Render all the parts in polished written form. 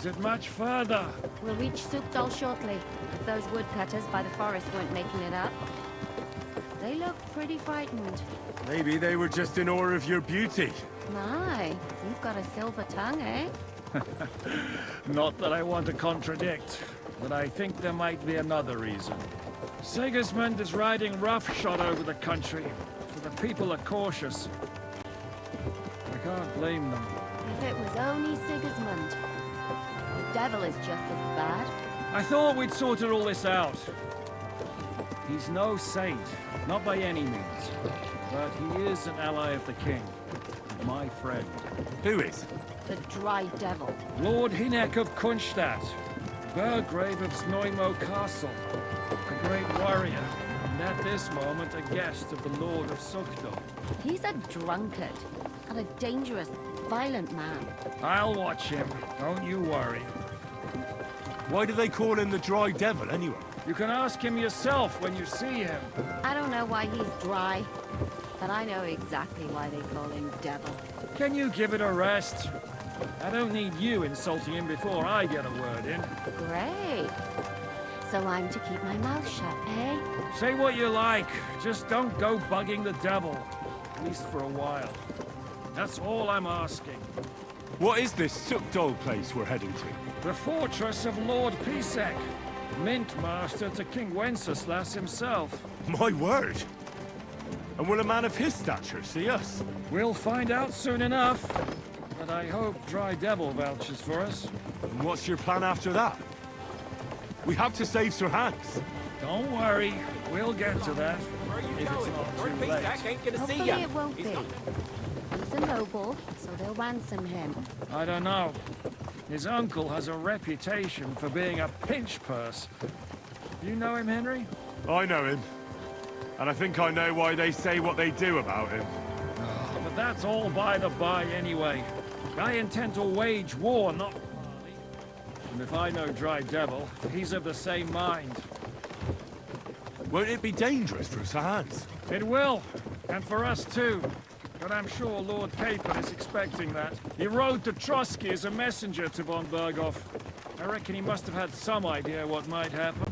Is it much further? We'll reach Sukdal shortly, if those woodcutters by the forest weren't making it up. They look pretty frightened. Maybe they were just in awe of your beauty. My, you've got a silver tongue, eh? Not that I want to contradict, but I think there might be another reason. Sigismund is riding roughshod over the country, so the people are cautious. I can't blame them. If it was only Sigismund. The devil is just as bad. I thought we'd sorted all this out. He's no saint, not by any means. But he is an ally of the king. My friend. Who is? The dry devil. Lord Hinek of Kunstadt, Burgrave of Snoimo Castle, a great warrior, and at this moment a guest of the Lord of Sukdal. He's a drunkard, and a dangerous, violent man. I'll watch him, don't you worry. Why do they call him the Dry Devil, anyway? You can ask him yourself when you see him. I don't know why he's dry, but I know exactly why they call him devil. Can you give it a rest? I don't need you insulting him before I get a word in. Great. So I'm to keep my mouth shut, eh? Say what you like, just don't go bugging the devil. At least for a while. That's all I'm asking. What is this Sukdal place we're heading to? The fortress of Lord Pisek, Mint Master to King Wenceslas himself. My word! And will a man of his stature see us? We'll find out soon enough. But I hope Dry Devil vouches for us. And what's your plan after that? We have to save Sir Hans. Don't worry, we'll get to that. If it's not too late. Hopefully it won't be. He's a noble, so they'll ransom him. I don't know. His uncle has a reputation for being a pinch purse. You know him, Henry? I know him. And I think I know why they say what they do about him. But that's all by the by anyway. I intend to wage war, not parley. And if I know Dry Devil, he's of the same mind. Won't it be dangerous for Sir Hans? It will, and for us too. But I'm sure Lord Capon is expecting that. He rode to Trotsky as a messenger to von Berghoff. I reckon he must have had some idea what might happen.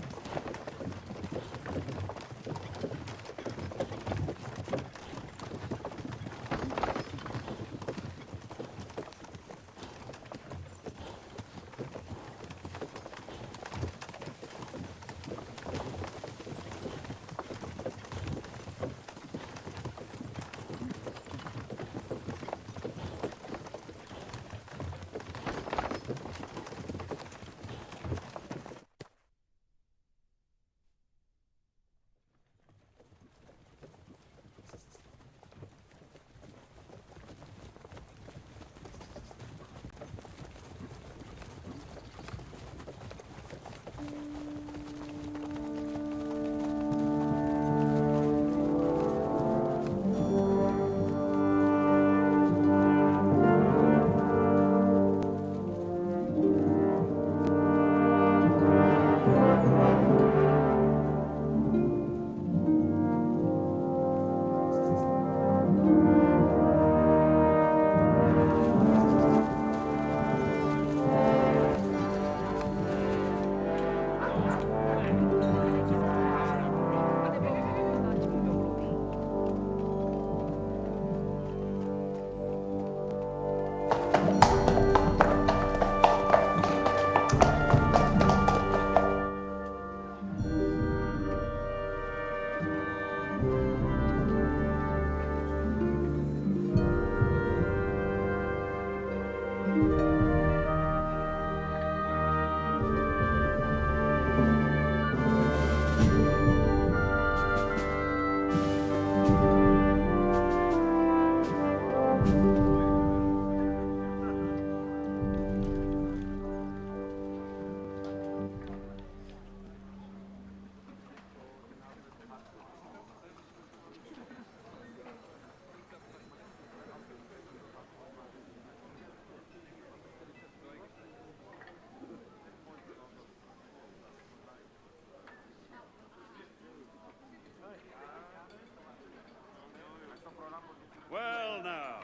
Well now,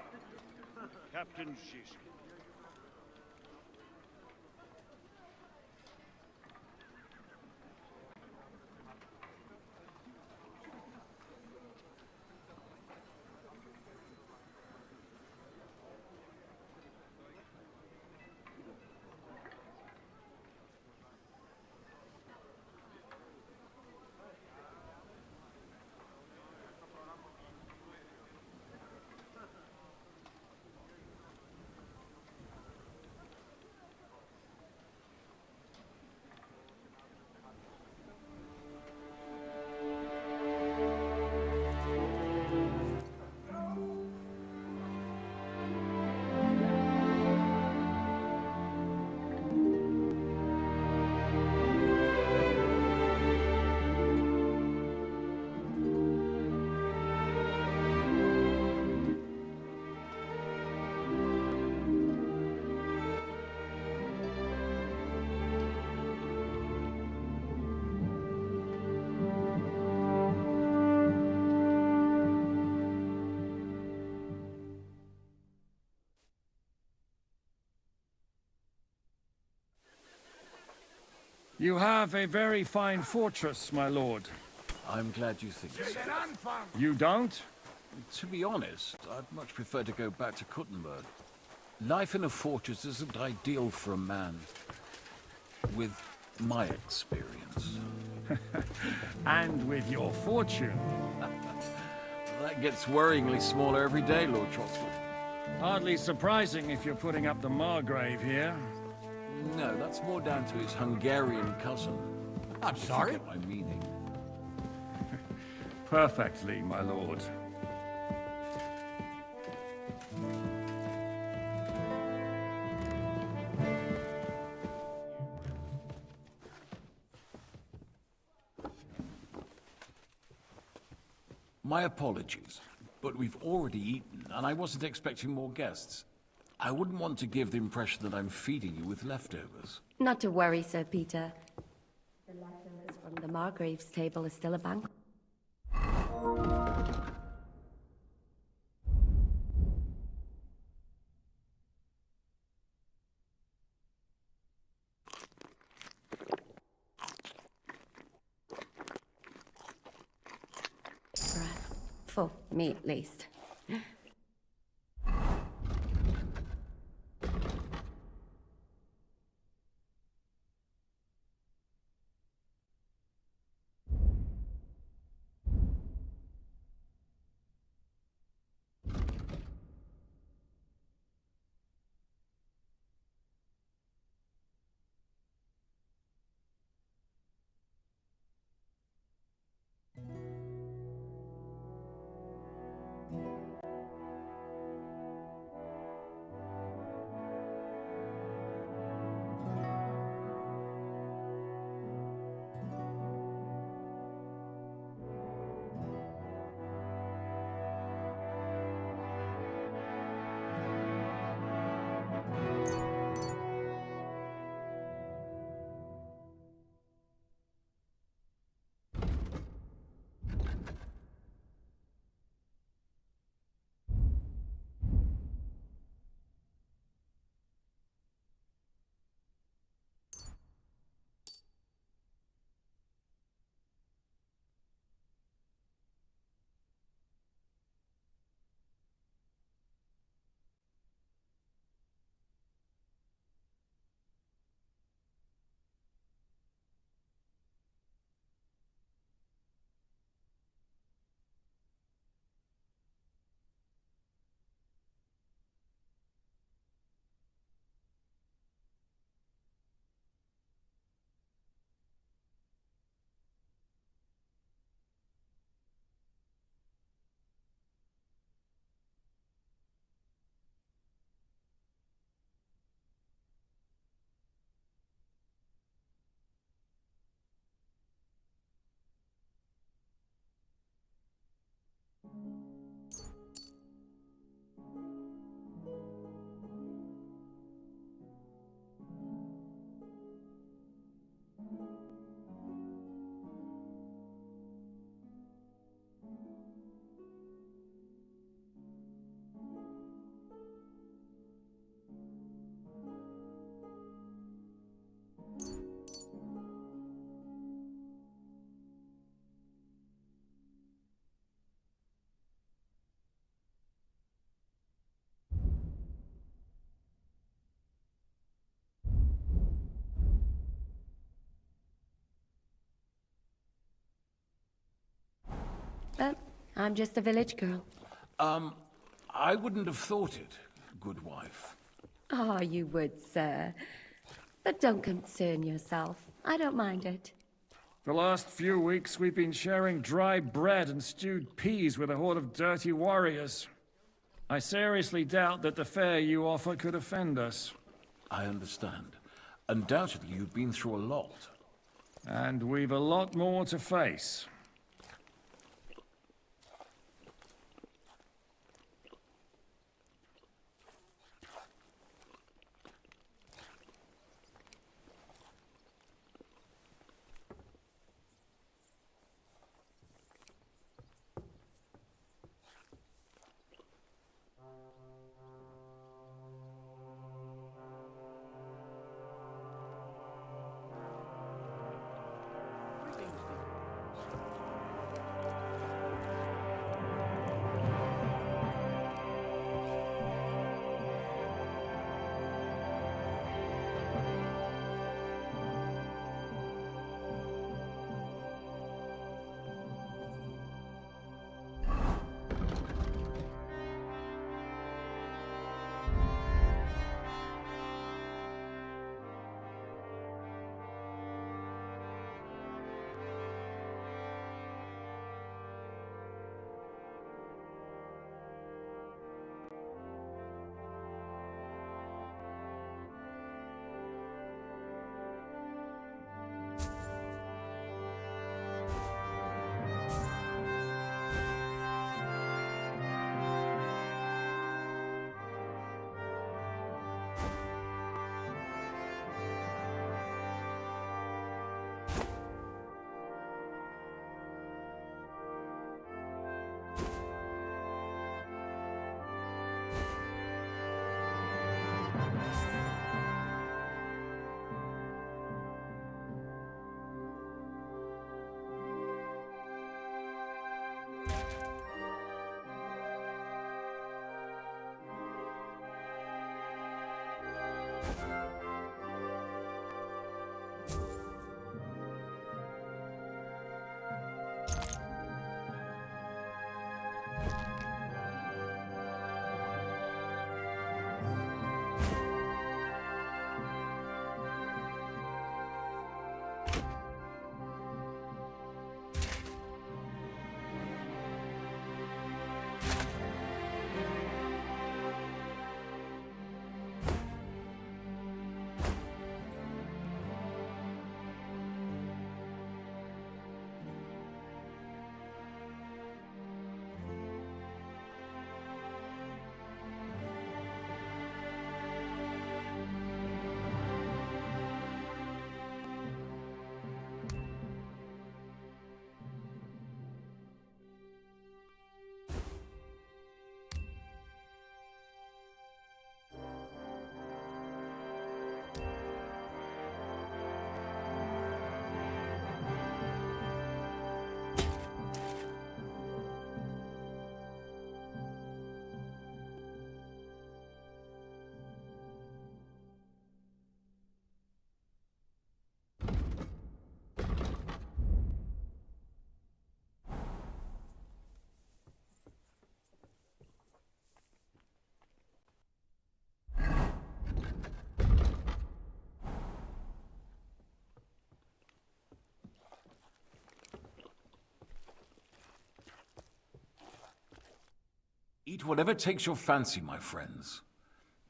Captain Shish. You have a very fine fortress, my lord. I'm glad you think so. You don't? To be honest, I'd much prefer to go back to Kuttenberg. Life in a fortress isn't ideal for a man with my experience. And with your fortune. That gets worryingly smaller every day, Lord Trotsville. Hardly surprising if you're putting up the Margrave here. No, that's more down to his Hungarian cousin. I'm If sorry? you get my meaning. Perfectly, my lord. My apologies, but we've already eaten, and I wasn't expecting more guests. I wouldn't want to give the impression that I'm feeding you with leftovers. Not to worry, Sir Peter. The leftovers from the Margrave's table is still a banquet. For me, at least. But I'm just a village girl. I wouldn't have thought it, good wife. Oh, you would, sir. But don't concern yourself. I don't mind it. The last few weeks we've been sharing dry bread and stewed peas with a horde of dirty warriors. I seriously doubt that the fare you offer could offend us. I understand. Undoubtedly, you've been through a lot. And we've a lot more to face. Eat whatever takes your fancy, my friends.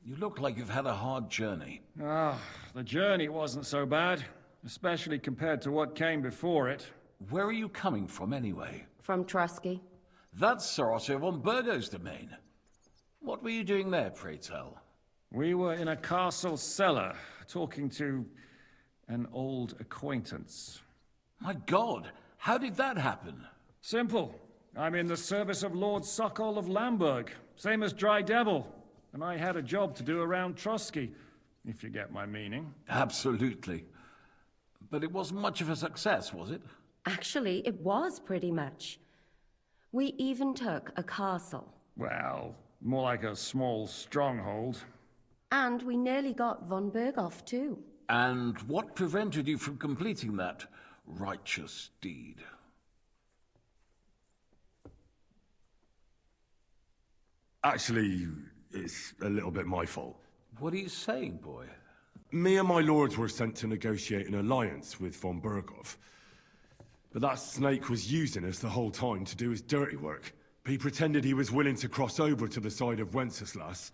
You look like you've had a hard journey. Ah, the journey wasn't so bad, especially compared to what came before it. Where are you coming from, anyway? From Trusky. That's Sir Otto von Burgo's domain. What were you doing there, pray tell? We were in a castle cellar, talking to an old acquaintance. My God, how did that happen? Simple. I'm in the service of Lord Suckall of Lamberg, same as Dry Devil. And I had a job to do around Trusky, if you get my meaning. Absolutely. But it wasn't much of a success, was it? Actually, it was pretty much. We even took a castle. Well, more like a small stronghold. And we nearly got von Berghoff, too. And what prevented you from completing that righteous deed? Actually, it's a little bit my fault. What are you saying, boy? Me and my lords were sent to negotiate an alliance with von Berghoff. But that snake was using us the whole time to do his dirty work. He pretended he was willing to cross over to the side of Wenceslas.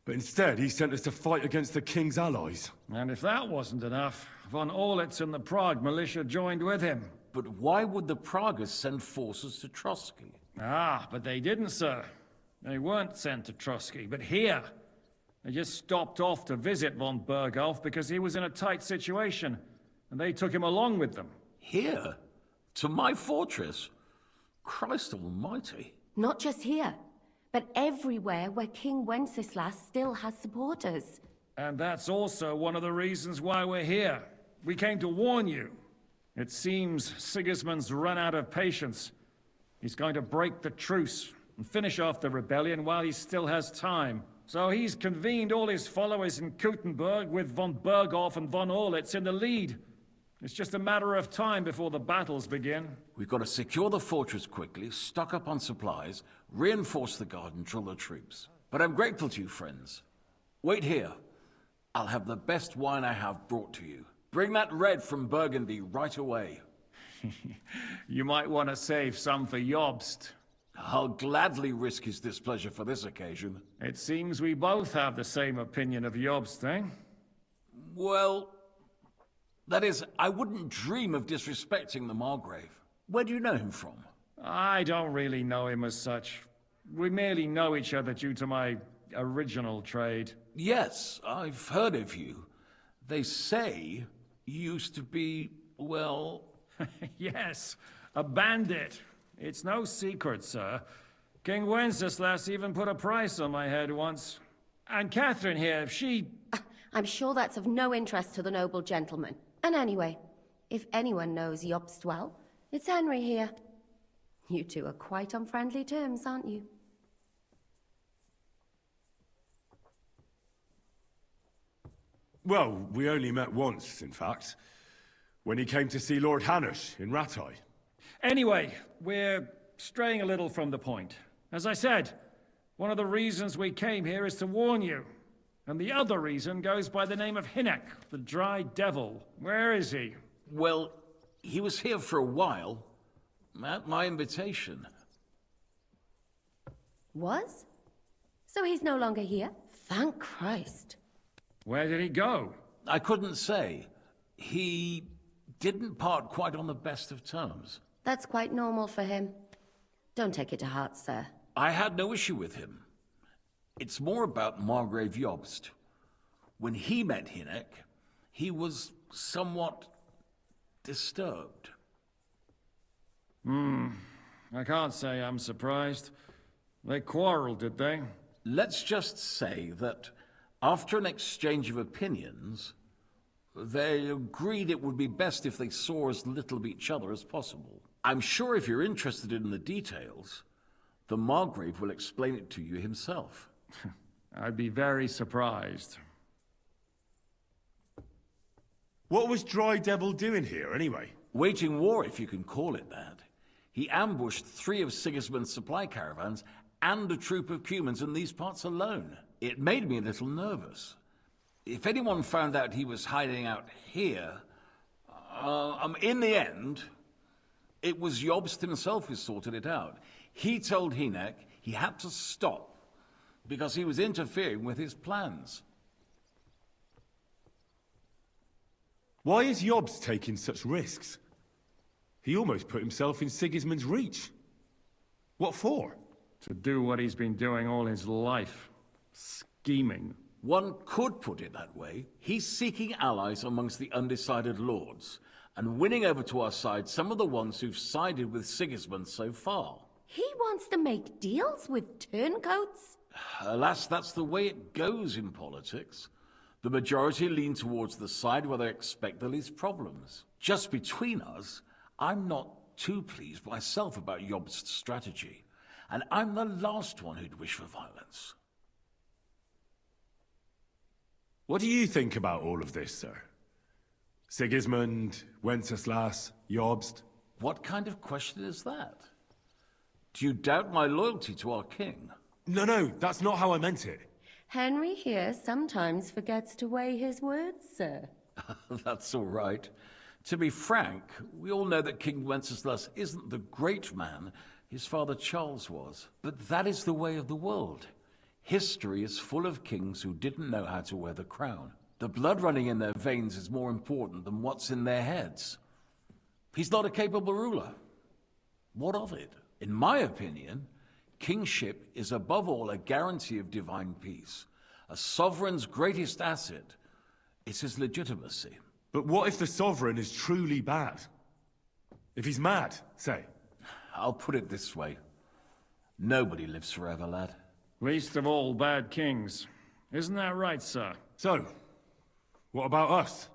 But instead, he sent us to fight against the king's allies. And if that wasn't enough, von Orlitz and the Prague militia joined with him. But why would the Pragas send forces to Trusky? Ah, but they didn't, sir. They weren't sent to Trusky, but here. They just stopped off to visit von Berghoff because he was in a tight situation, and they took him along with them. Here? To my fortress? Christ almighty. Not just here, but everywhere where King Wenceslas still has supporters. And that's also one of the reasons why we're here. We came to warn you. It seems Sigismund's run out of patience. He's going to break the truce and finish off the rebellion while he still has time. So he's convened all his followers in Kuttenberg with von Berghoff and von Orlitz in the lead. It's just a matter of time before the battles begin. We've got to secure the fortress quickly, stock up on supplies, reinforce the guard and drill the troops. But I'm grateful to you, friends. Wait here. I'll have the best wine I have brought to you. Bring that red from Burgundy right away. You might want to save some for Jobst. I'll gladly risk his displeasure for this occasion. It seems we both have the same opinion of Jobst, eh? Well, that is, I wouldn't dream of disrespecting the Margrave. Where do you know him from? I don't really know him as such. We merely know each other due to my original trade. Yes, I've heard of you. They say you used to be, well... Yes, a bandit. It's no secret, sir. King Wenceslas even put a price on my head once. And Catherine here, she... I'm sure that's of no interest to the noble gentleman. And anyway, if anyone knows Jobst well, it's Henry here. You two are quite on friendly terms, aren't you? Well, we only met once, in fact. When he came to see Lord Hanush in Rattay. Anyway, we're straying a little from the point. As I said, one of the reasons we came here is to warn you. And the other reason goes by the name of Hinek, the Dry Devil. Where is he? Well, he was here for a while. At my invitation. Was? So he's no longer here? Thank Christ. Where did he go? I couldn't say. He didn't part quite on the best of terms. That's quite normal for him. Don't take it to heart, sir. I had no issue with him. It's more about Margrave Jobst. When he met Hinek, he was somewhat disturbed. I can't say I'm surprised. They quarreled, did they? Let's just say that after an exchange of opinions, they agreed it would be best if they saw as little of each other as possible. I'm sure if you're interested in the details, the Margrave will explain it to you himself. I'd be very surprised. What was Dry Devil doing here, anyway? Waging war, if you can call it that. He ambushed 3 of Sigismund's supply caravans and a troop of Cumans in these parts alone. It made me a little nervous. If anyone found out he was hiding out here, in the end, it was Jobst himself who sorted it out. He told Hinek He had to stop because he was interfering with his plans. Why is Jobst taking such risks? He almost put himself in Sigismund's reach. What for? To do what he's been doing all his life. Scheming. One could put it that way. He's seeking allies amongst the undecided lords, and winning over to our side some of the ones who've sided with Sigismund so far. He wants to make deals with turncoats? Alas, that's the way it goes in politics. The majority lean towards the side where they expect the least problems. Just between us, I'm not too pleased myself about Jobst's strategy, and I'm the last one who'd wish for violence. What do you think about all of this, sir? Sigismund, Wenceslas, Jobst? What kind of question is that? Do you doubt my loyalty to our king? No, that's not how I meant it. Henry here sometimes forgets to weigh his words, sir. That's all right. To be frank, we all know that King Wenceslas isn't the great man his father Charles was. But that is the way of the world. History is full of kings who didn't know how to wear the crown. The blood running in their veins is more important than what's in their heads. He's not a capable ruler. What of it? In my opinion, kingship is above all a guarantee of divine peace. A sovereign's greatest asset is his legitimacy. But what if the sovereign is truly bad? If he's mad, say? I'll put it this way. Nobody lives forever, lad. Least of all bad kings. Isn't that right, sir? So, what about us?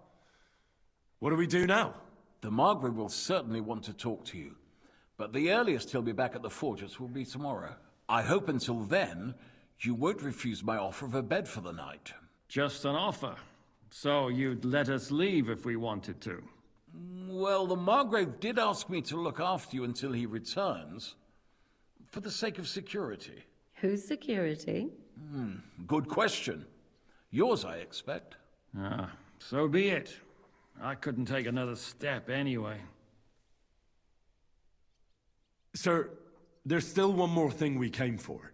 What do we do now? The Margrave will certainly want to talk to you, but the earliest he'll be back at the fortress will be tomorrow. I hope until then, you won't refuse my offer of a bed for the night. Just an offer. So you'd let us leave if we wanted to? Well, the Margrave did ask me to look after you until he returns, for the sake of security. Whose security? Good question. Yours, I expect. Ah, so be it. I couldn't take another step anyway. Sir, there's still one more thing we came for.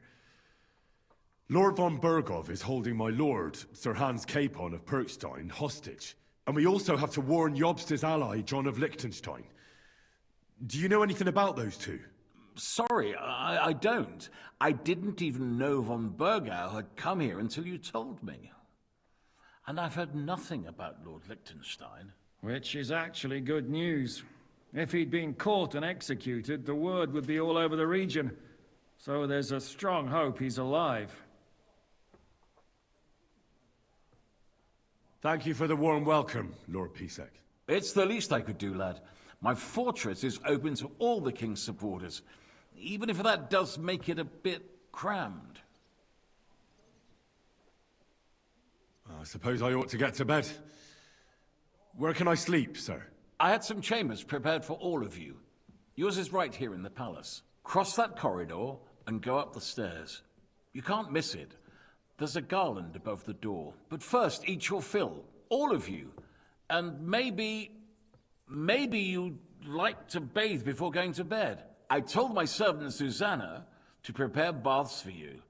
Lord von Bergov is holding my lord, Sir Hans Capon of Perkstein, hostage. And we also have to warn Jobst's ally, John of Liechtenstein. Do you know anything about those two? Sorry, I don't. I didn't even know von Bergau had come here until you told me. And I've heard nothing about Lord Liechtenstein. Which is actually good news. If he'd been caught and executed, the word would be all over the region. So there's a strong hope he's alive. Thank you for the warm welcome, Lord Pisek. It's the least I could do, lad. My fortress is open to all the king's supporters, even if that does make it a bit crammed. I suppose I ought to get to bed. Where can I sleep, sir? I had some chambers prepared for all of you. Yours is right here in the palace. Cross that corridor and go up the stairs. You can't miss it. There's a garland above the door. But first, eat your fill. All of you. And maybe you'd like to bathe before going to bed. I told my servant Susanna to prepare baths for you.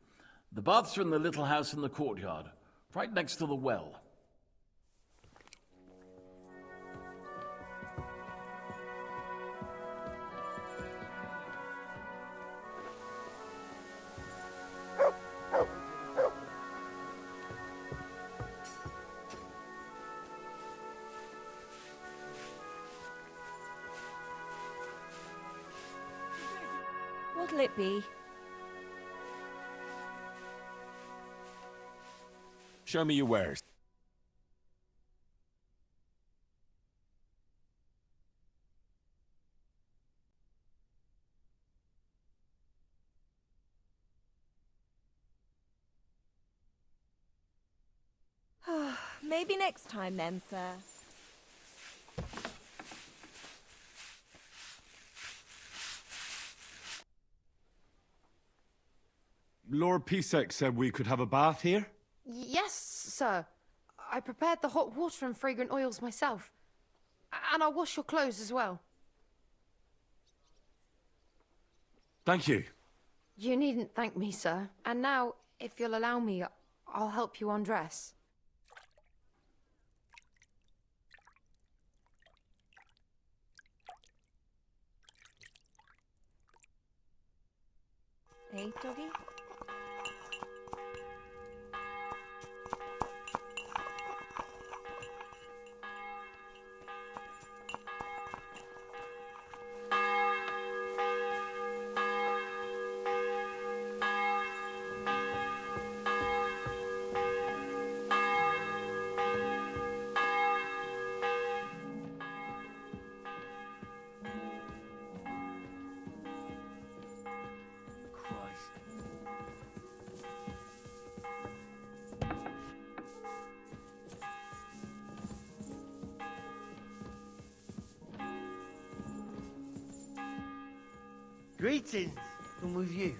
The baths are in the little house in the courtyard, right next to the well. What'll it be? Show me your wares. Maybe next time then, sir. Lord Pisek said we could have a bath here? Yes, sir. I prepared the hot water and fragrant oils myself. And I'll wash your clothes as well. Thank you. You needn't thank me, sir. And now, if you'll allow me, I'll help you undress. Hey, doggy? Greetings, and with you.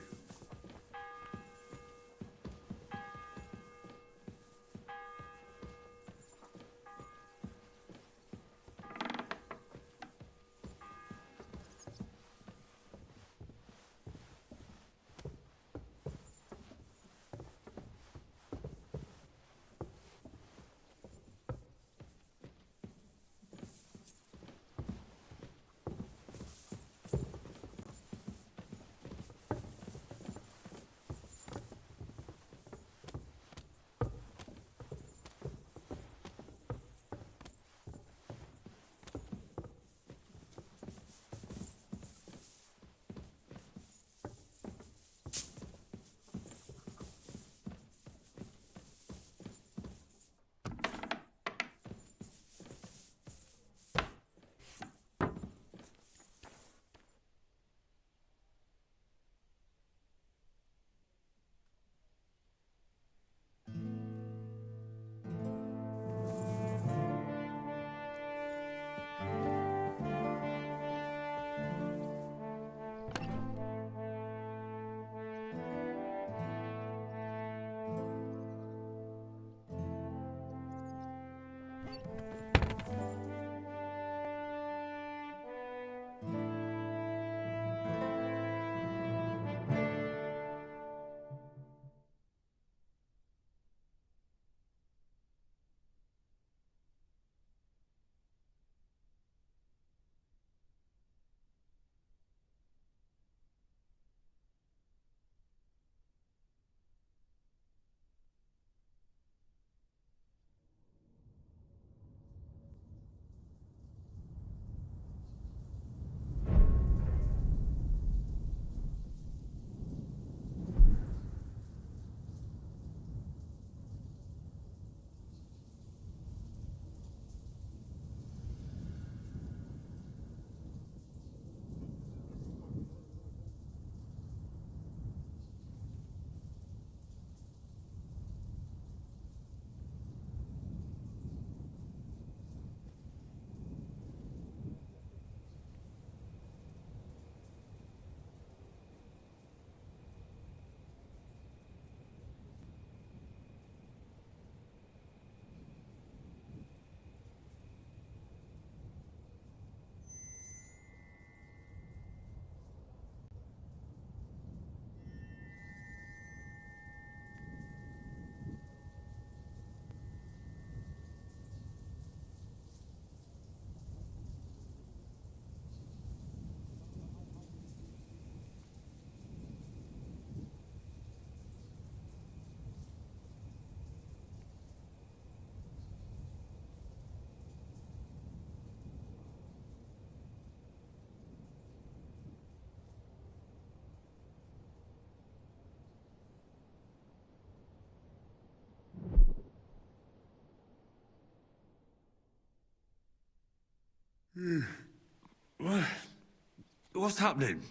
What's happening?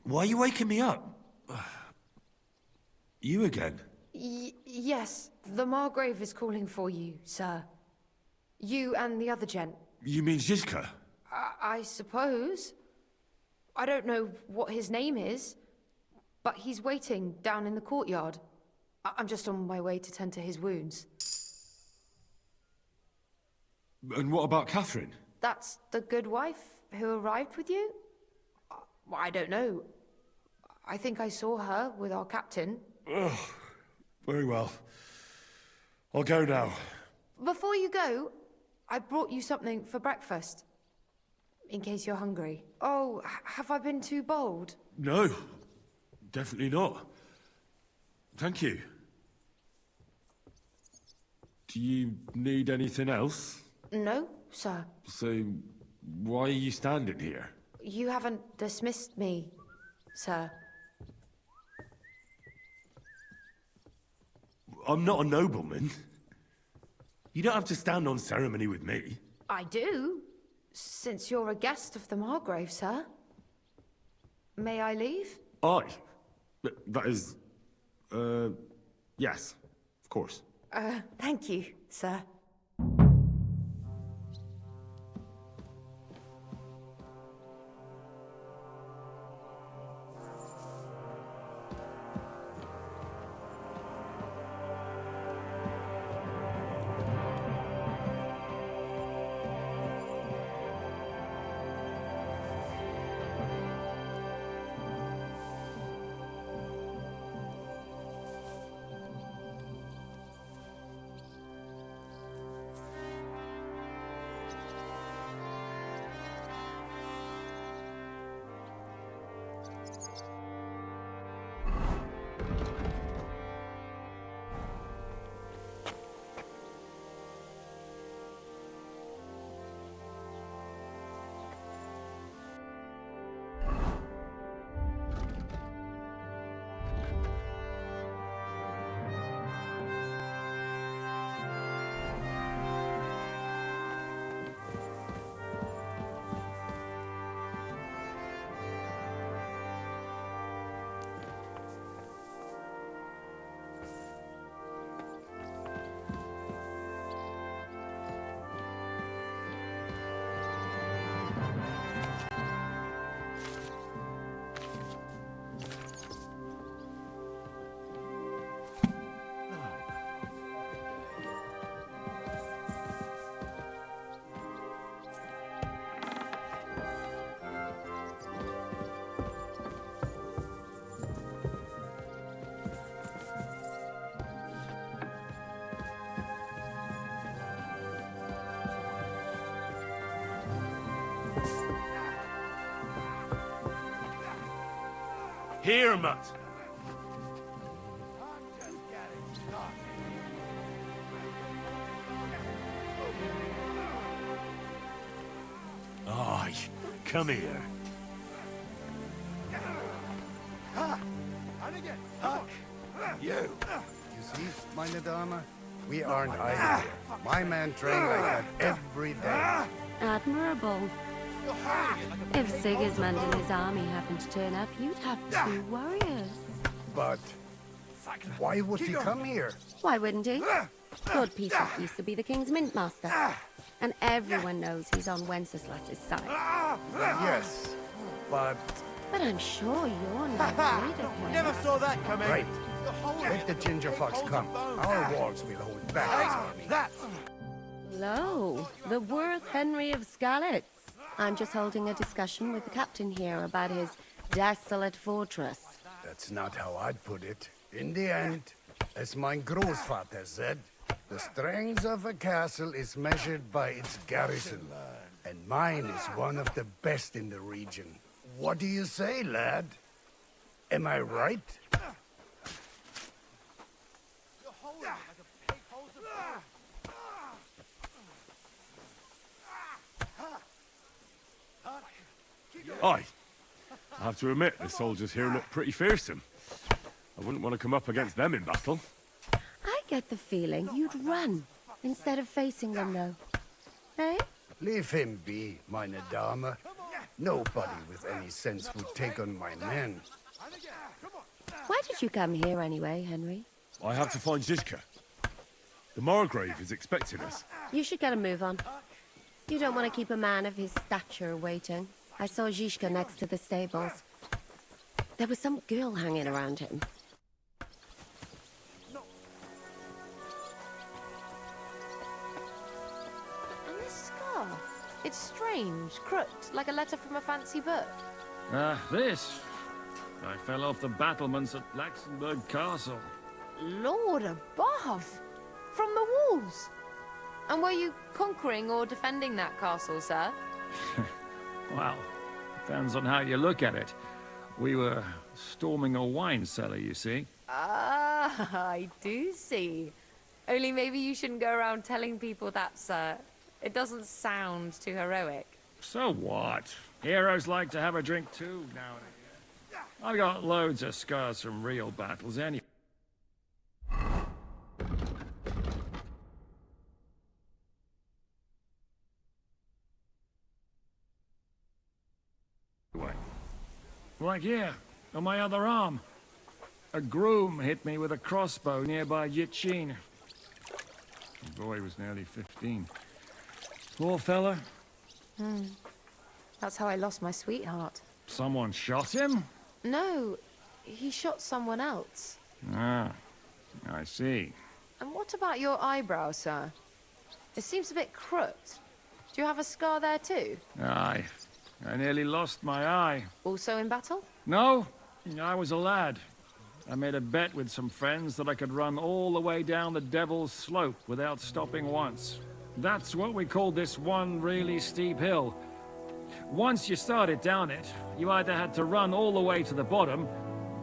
Why are you waking me up? You again? Yes, the Margrave is calling for you, sir. You and the other gent. You mean Zizka? I suppose. I don't know what his name is, but he's waiting down in the courtyard. I'm just on my way to tend to his wounds. And what about Catherine? That's the good wife who arrived with you? I don't know. I think I saw her with our captain. Very well. I'll go now. Before you go, I brought you something for breakfast. In case you're hungry. Oh, have I been too bold? No, definitely not. Thank you. Do you need anything else? No, sir. So, why are you standing here? You haven't dismissed me, sir. I'm not a nobleman. You don't have to stand on ceremony with me. I do, since you're a guest of the Margrave, sir. May I leave? That is... yes, of course. Thank you, sir. Here, Mutt. Aye, come here. You see, meine Dame? We aren't idle here. My man trained like that every day. Admirable. If Sigismund and his army happened to turn up, you'd have 2 warriors. But why would he come here? Why wouldn't he? Lord Peacock used to be the king's mint master. And everyone knows he's on Wenceslas's side. Yes, but... But I'm sure you're not afraid of him. Never saw that coming. Right. Let the ginger fox come. Our walls will hold back his army. That. Lo, the worth Henry of Skalitz. I'm just holding a discussion with the captain here about his desolate fortress. That's not how I'd put it. In the end, as my Großvater said, the strength of a castle is measured by its garrison. And mine is one of the best in the region. What do you say, lad? Am I right? Aye. I have to admit, the soldiers here look pretty fearsome. I wouldn't want to come up against them in battle. I get the feeling you'd run instead of facing them, though. Eh? Leave him be, meine Dame. Nobody with any sense would take on my men. Why did you come here anyway, Henry? I have to find Zizka. The Margrave is expecting us. You should get a move on. You don't want to keep a man of his stature waiting. I saw Zizka next to the stables. There was some girl hanging around him. And this scar? It's strange, crooked, like a letter from a fancy book. This? I fell off the battlements at Laxenburg Castle. Lord above! From the walls! And were you conquering or defending that castle, sir? Well, depends on how you look at it. We were storming a wine cellar, you see. Ah, I do see. Only maybe you shouldn't go around telling people that, sir. It doesn't sound too heroic. So what? Heroes like to have a drink too, now and again. I've got loads of scars from real battles anyway. Like here, on my other arm. A groom hit me with a crossbow nearby Yitchin. The boy was nearly 15. Poor fella. That's how I lost my sweetheart. Someone shot him? No, he shot someone else. Ah, I see. And what about your eyebrow, sir? It seems a bit crooked. Do you have a scar there too? Aye. I nearly lost my eye. Also in battle? No, I was a lad. I made a bet with some friends that I could run all the way down the Devil's Slope without stopping once. That's what we called this one really steep hill. Once you started down it, you either had to run all the way to the bottom,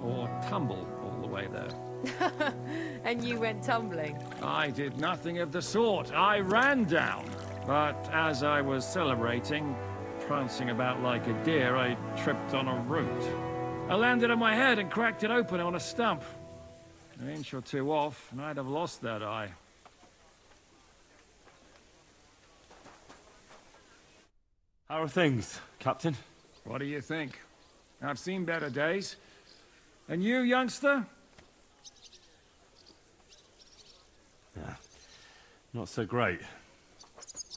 or tumble all the way there. And you went tumbling? I did nothing of the sort. I ran down. But as I was celebrating, prancing about like a deer, I tripped on a root. I landed on my head and cracked it open on a stump. An inch or two off, and I'd have lost that eye. How are things, Captain? What do you think? I've seen better days. And you, youngster? Yeah, not so great.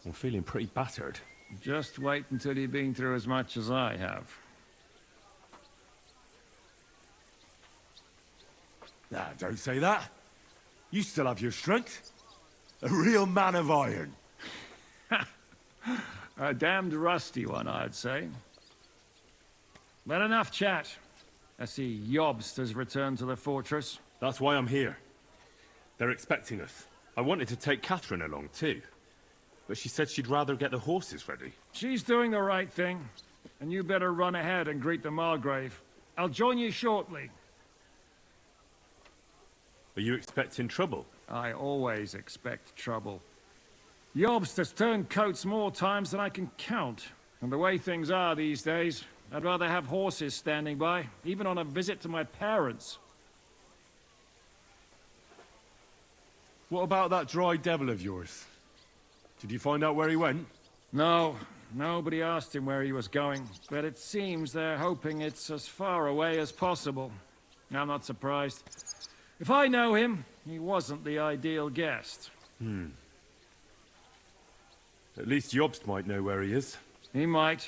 I'm feeling pretty battered. Just wait until you've been through as much as I have. Nah, don't say that. You still have your strength. A real man of iron. A damned rusty one, I'd say. But enough chat. I see Jobst has returned to the fortress. That's why I'm here. They're expecting us. I wanted to take Catherine along too, but she said she'd rather get the horses ready. She's doing the right thing, and you better run ahead and greet the Margrave. I'll join you shortly. Are you expecting trouble? I always expect trouble. Jobst has turned coats more times than I can count. And the way things are these days, I'd rather have horses standing by, even on a visit to my parents. What about that dry devil of yours? Did you find out where he went? No, nobody asked him where he was going, but it seems they're hoping it's as far away as possible. I'm not surprised. If I know him, he wasn't the ideal guest. At least Jobst might know where he is. He might.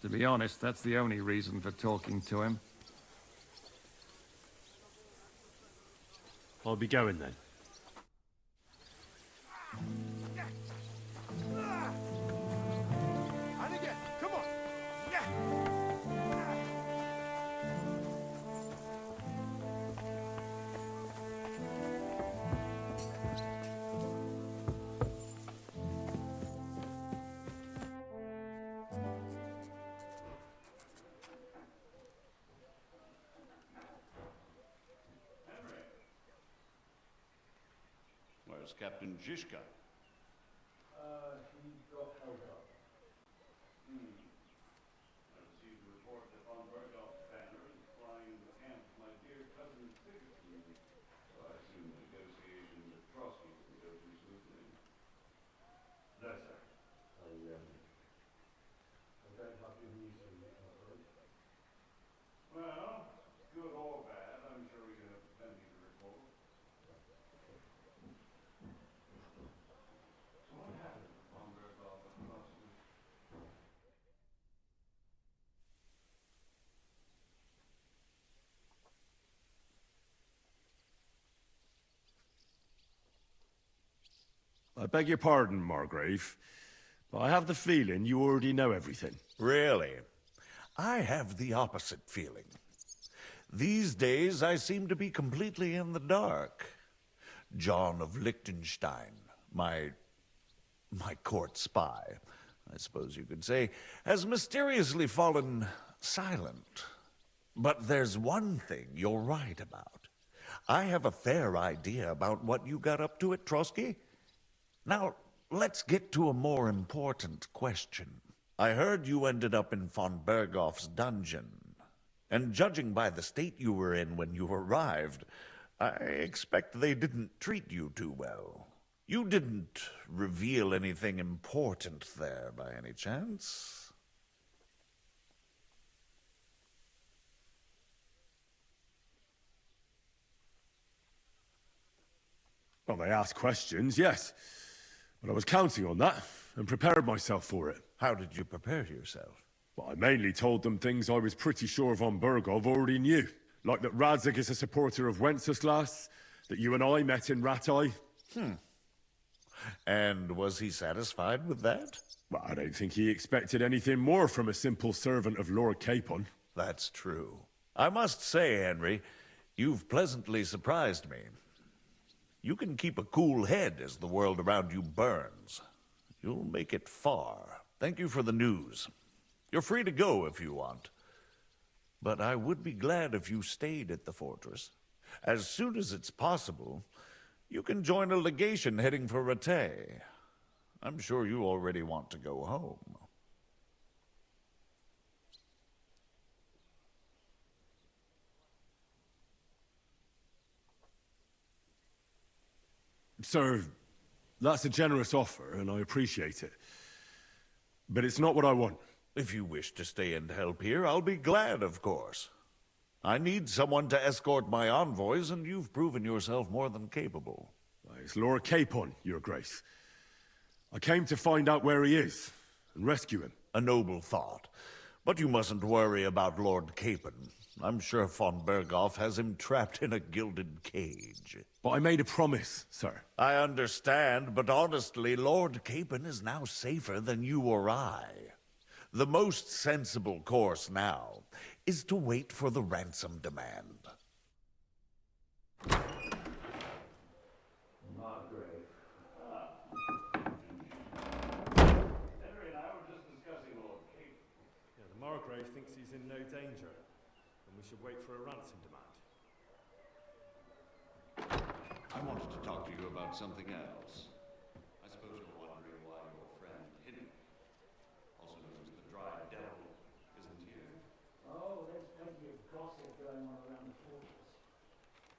To be honest, that's the only reason for talking to him. I'll be going then. And again, come on. Where's Captain Zizka? He got held up. I received a report that von Berghoff's banner is flying in the camp of my dear cousin Sigismund. So I assume the negotiations at Trotsky will go too smoothly. No, sir. I don't have your news from you, Well, good or bad, I'm sure we have plenty to report. So what happened with von Berghoff at Trotsky? I beg your pardon, Margrave, but I have the feeling you already know everything. Really? I have the opposite feeling. These days I seem to be completely in the dark. John of Liechtenstein, my court spy, I suppose you could say, has mysteriously fallen silent. But there's one thing you're right about. I have a fair idea about what you got up to at Trotsky. Now, let's get to a more important question. I heard you ended up in von Berghoff's dungeon. And judging by the state you were in when you arrived, I expect they didn't treat you too well. You didn't reveal anything important there by any chance? Well, they asked questions, yes. But I was counting on that, and prepared myself for it. How did you prepare yourself? Well, I mainly told them things I was pretty sure von Berghoff already knew. Like that Radzig is a supporter of Wenceslas, that you and I met in Ratai. And was he satisfied with that? Well, I don't think he expected anything more from a simple servant of Lord Capon. That's true. I must say, Henry, you've pleasantly surprised me. You can keep a cool head as the world around you burns. You'll make it far. Thank you for the news. You're free to go if you want. But I would be glad if you stayed at the fortress. As soon as it's possible, you can join a legation heading for Rattay. I'm sure you already want to go home. Sir, that's a generous offer, and I appreciate it. But it's not what I want. If you wish to stay and help here, I'll be glad, of course. I need someone to escort my envoys, and you've proven yourself more than capable. It's Lord Capon, Your Grace. I came to find out where he is, and rescue him. A noble thought. But you mustn't worry about Lord Capon. I'm sure von Berghoff has him trapped in a gilded cage. But I made a promise, sir. I understand, but honestly, Lord Capon is now safer than you or I. The most sensible course now is to wait for the ransom demand. Margrave. Henry and I were just discussing Lord Capon. Yeah, the Margrave thinks he's in no danger, and we should wait for a ransom demand. I wanted to talk to you about something else. I suppose you're wondering why your friend Henry, also known as the Dry Devil, isn't here. Oh, there's plenty of gossip going on around the fortress.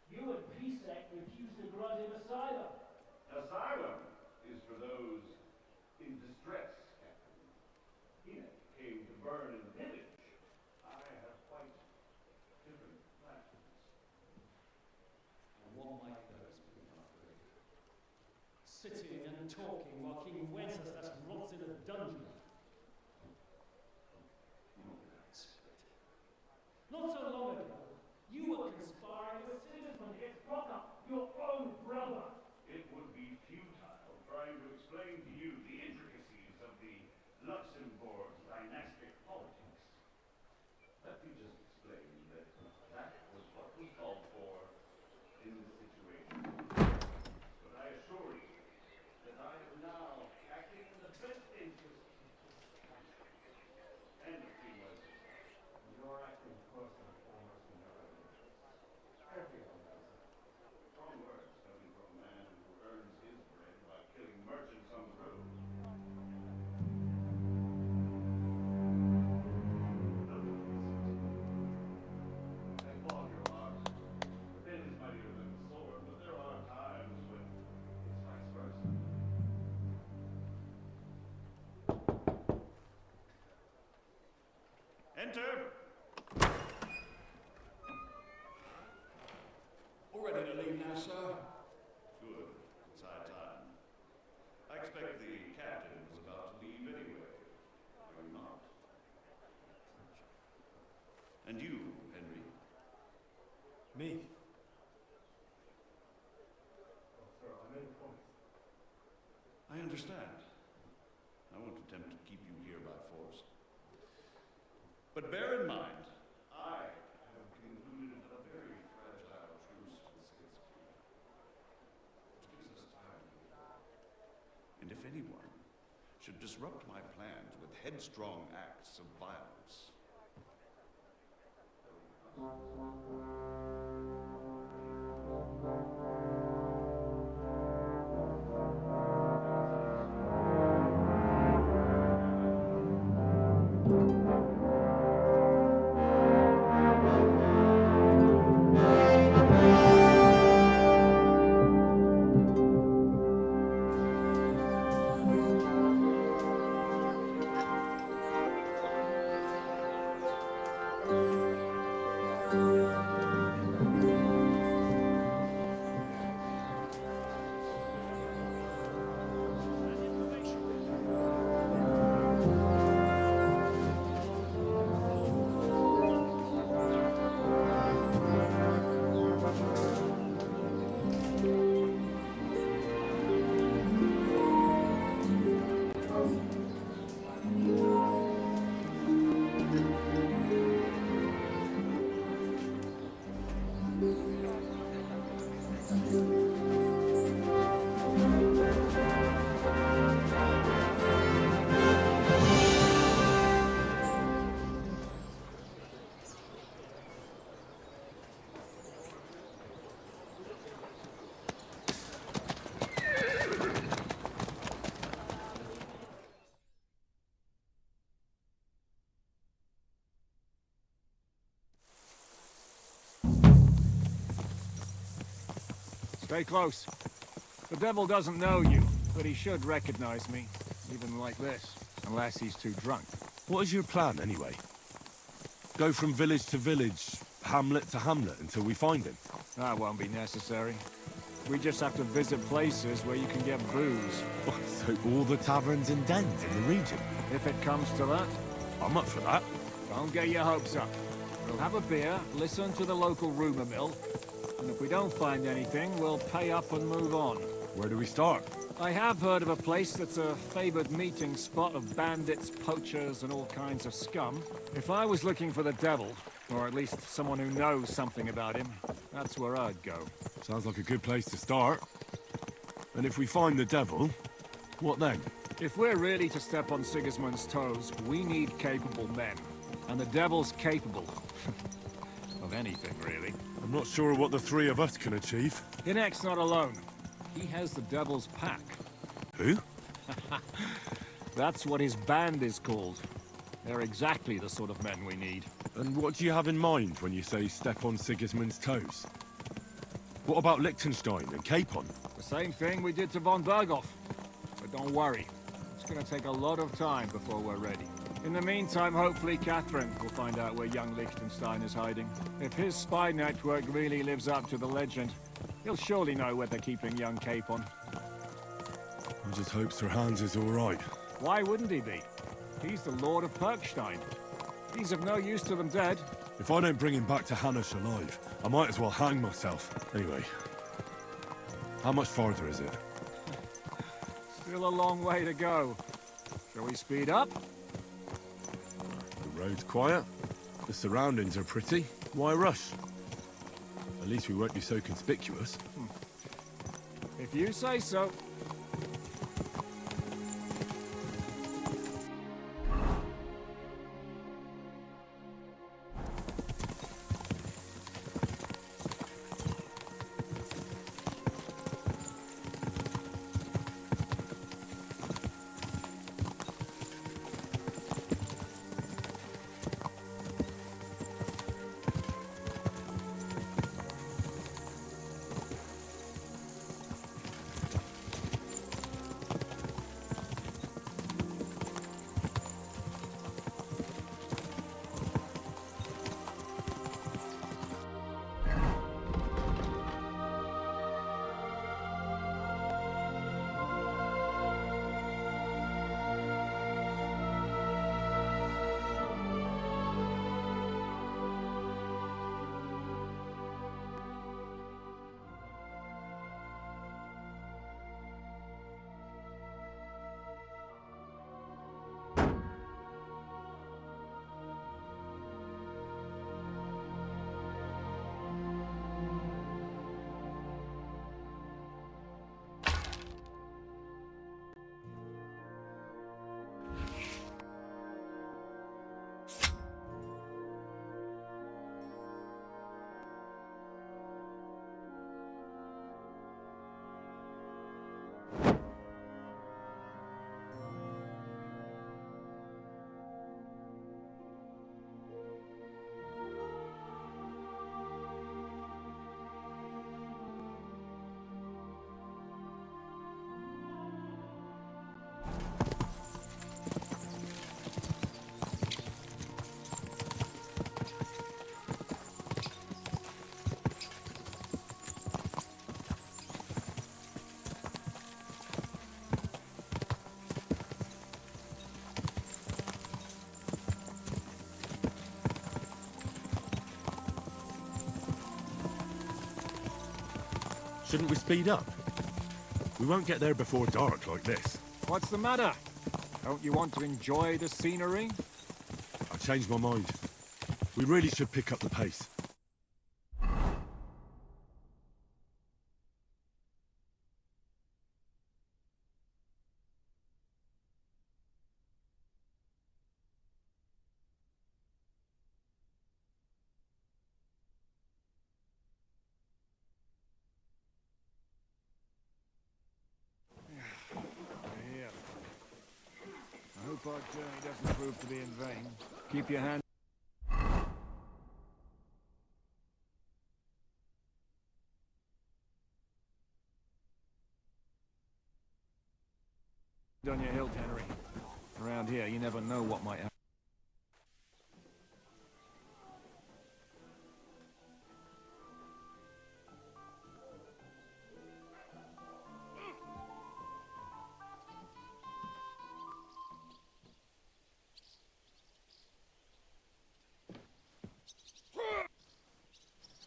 You and Pisek refused to grant him asylum. Asylum is for those in distress, Captain. He came to burn and pillage. I have quite different plans. And what might those be, Margaret? Sitting and talking while King Wenceslas rots in a dungeon. Not so long ago, you were conspiring with Sigismund against Prokop, your own brother. It would be futile trying to explain to you the intricacies of the Luxembourg dynastic politics. Let me just explain that that was what was called for in this situation. But I assure you that I am now acting in the best interest of this country and of King Wenceslas. You're acting first and foremost in your own interests. Everyone knows that. Strong words coming from a man who earns his bread by killing merchants on the road. I applaud your heart. The pen is mightier than the sword, but there are times when it's vice versa. Enter! All ready to leave now, sir? Good. It's high time. I expect the captain was about to leave anyway. Are you not? And you, Henry? Me? Oh, sir, I made a promise. I understand. I won't attempt to keep you here by force. But bear in mind, I have concluded anyone, should disrupt my plans with headstrong acts of violence. Stay close. The devil doesn't know you, but he should recognize me, even like this, unless he's too drunk. What is your plan, anyway? Go from village to village, hamlet to hamlet, until we find him? That won't be necessary. We just have to visit places where you can get booze. So all the taverns and dens in the region? If it comes to that. I'm up for that. Don't get your hopes up. We'll have a beer, listen to the local rumor mill, and if we don't find anything, we'll pay up and move on. Where do we start? I have heard of a place that's a favored meeting spot of bandits, poachers, and all kinds of scum. If I was looking for the devil, or at least someone who knows something about him, that's where I'd go. Sounds like a good place to start. And if we find the devil, what then? If we're really to step on Sigismund's toes, we need capable men. And the devil's capable. Of anything, really. I'm not sure what the three of us can achieve. Inek's not alone. He has the devil's pack. Who? That's what his band is called. They're exactly the sort of men we need. And what do you have in mind when you say step on Sigismund's toes? What about Liechtenstein and Capon? The same thing we did to von Berghoff. But don't worry. It's gonna take a lot of time before we're ready. In the meantime, hopefully Catherine will find out where young Liechtenstein is hiding. If his spy network really lives up to the legend, he'll surely know where they're keeping young Capon. I just hope Sir Hans is all right. Why wouldn't he be? He's the Lord of Perkstein. He's of no use to them dead. If I don't bring him back to Hanush alive, I might as well hang myself. Anyway, how much farther is it? Still a long way to go. Shall we speed up? The road's quiet. The surroundings are pretty. Why rush? At least we won't be so conspicuous. If you say so. Shouldn't we speed up? We won't get there before dark like this. What's the matter? Don't you want to enjoy the scenery? I changed my mind. We really should pick up the pace. Here. I hope our journey doesn't prove to be in vain. Keep your hand on your hilt, Henry. Around here, you never know what might happen.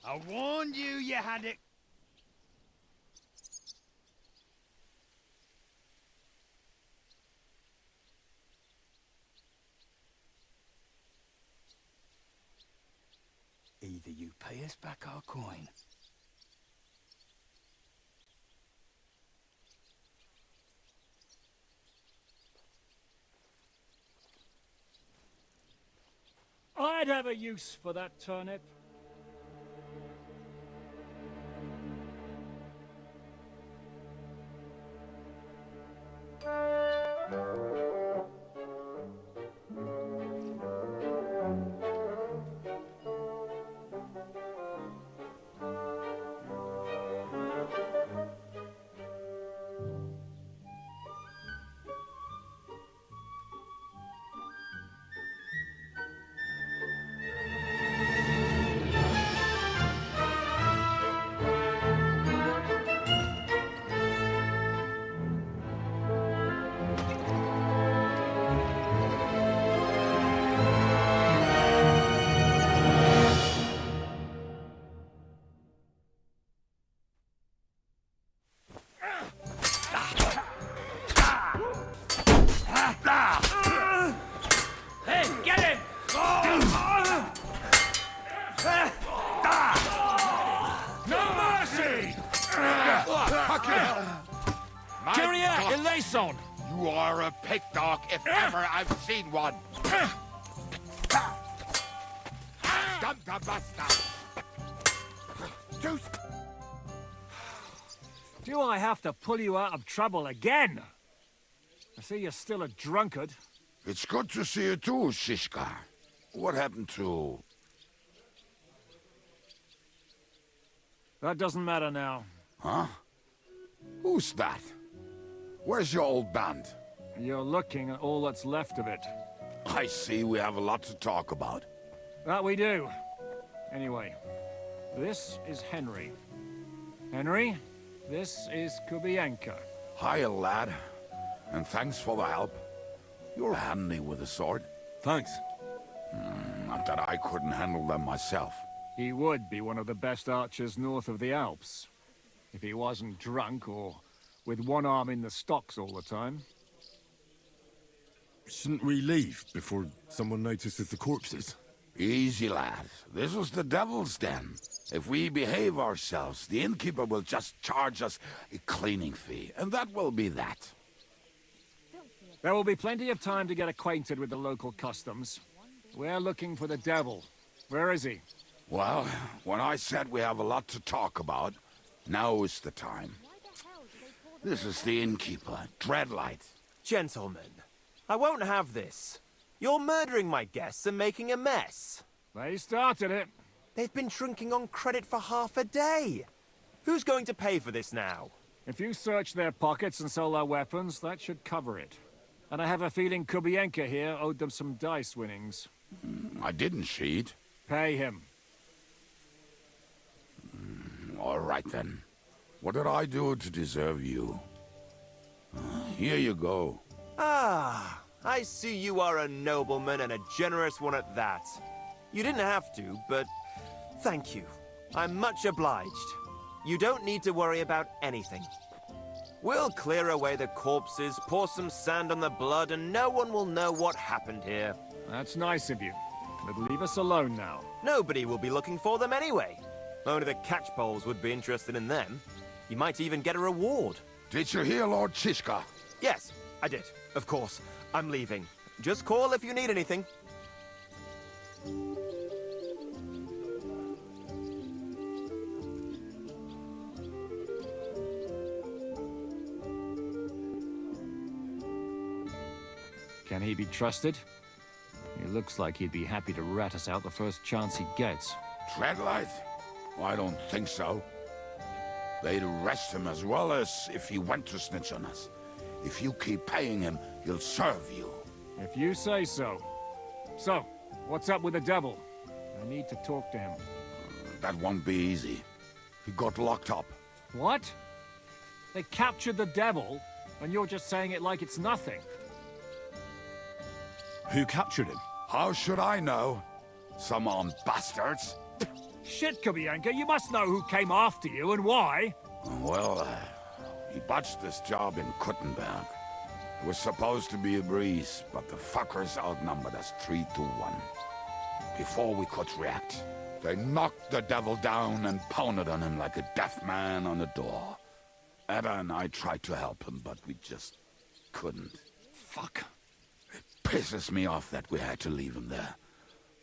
I warned you, you had it. Either you pay us back our coin. I'd have a use for that turnip. You are a pickdog if ever I've seen one. Do I have to pull you out of trouble again? I see you're still a drunkard. It's good to see you too, Shishka. What happened to... That doesn't matter now. Huh? Who's that? Where's your old band? You're looking at all that's left of it. I see we have a lot to talk about. That we do. Anyway, this is Henry. Henry, this is Kubienko. Hiya, lad. And thanks for the help. You're handy with a sword. Thanks. Not that I couldn't handle them myself. He would be one of the best archers north of the Alps. If he wasn't drunk or with one arm in the stocks all the time. Shouldn't we leave before someone notices the corpses? Easy, lad. This was the devil's den. If we behave ourselves, the innkeeper will just charge us a cleaning fee, and that will be that. There will be plenty of time to get acquainted with the local customs. We're looking for the devil. Where is he? Well, when I said we have a lot to talk about, now is the time. This is the innkeeper, Dreadlight. Gentlemen, I won't have this. You're murdering my guests and making a mess. They started it. They've been drinking on credit for half a day. Who's going to pay for this now? If you search their pockets and sell their weapons, that should cover it. And I have a feeling Kubienko here owed them some dice winnings. I didn't cheat. Pay him. All right, then. What did I do to deserve you? Here you go. Ah, I see you are a nobleman and a generous one at that. You didn't have to, but thank you. I'm much obliged. You don't need to worry about anything. We'll clear away the corpses, pour some sand on the blood, and no one will know what happened here. That's nice of you. But leave us alone now. Nobody will be looking for them anyway. Only the catchpoles would be interested in them. You might even get a reward. Did you hear Lord Chishka? Yes, I did. Of course. I'm leaving. Just call if you need anything. Can he be trusted? He looks like he'd be happy to rat us out the first chance he gets. Treadlight? I don't think so. They'd arrest him as well as if he went to snitch on us. If you keep paying him, he'll serve you. If you say so. So, what's up with the devil? I need to talk to him. That won't be easy. He got locked up. What? They captured the devil, and you're just saying it like it's nothing. Who captured him? How should I know? Some armed bastards. Shit, Kubianka, you must know who came after you and why. Well, he botched this job in Kuttenberg. It was supposed to be a breeze, but the fuckers outnumbered us 3-1. Before we could react, they knocked the devil down and pounded on him like a deaf man on a door. Ada and I tried to help him, but we just couldn't. Fuck. It pisses me off that we had to leave him there.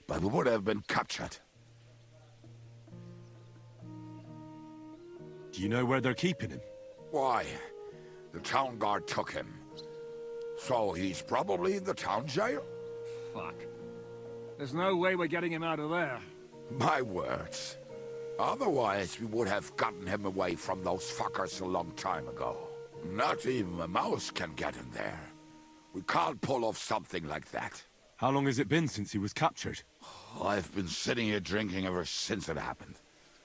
But we would have been captured. Do you know where they're keeping him? Why? The town guard took him. So he's probably in the town jail? Fuck. There's no way we're getting him out of there. My words. Otherwise, we would have gotten him away from those fuckers a long time ago. Not even a mouse can get him there. We can't pull off something like that. How long has it been since he was captured? I've been sitting here drinking ever since it happened.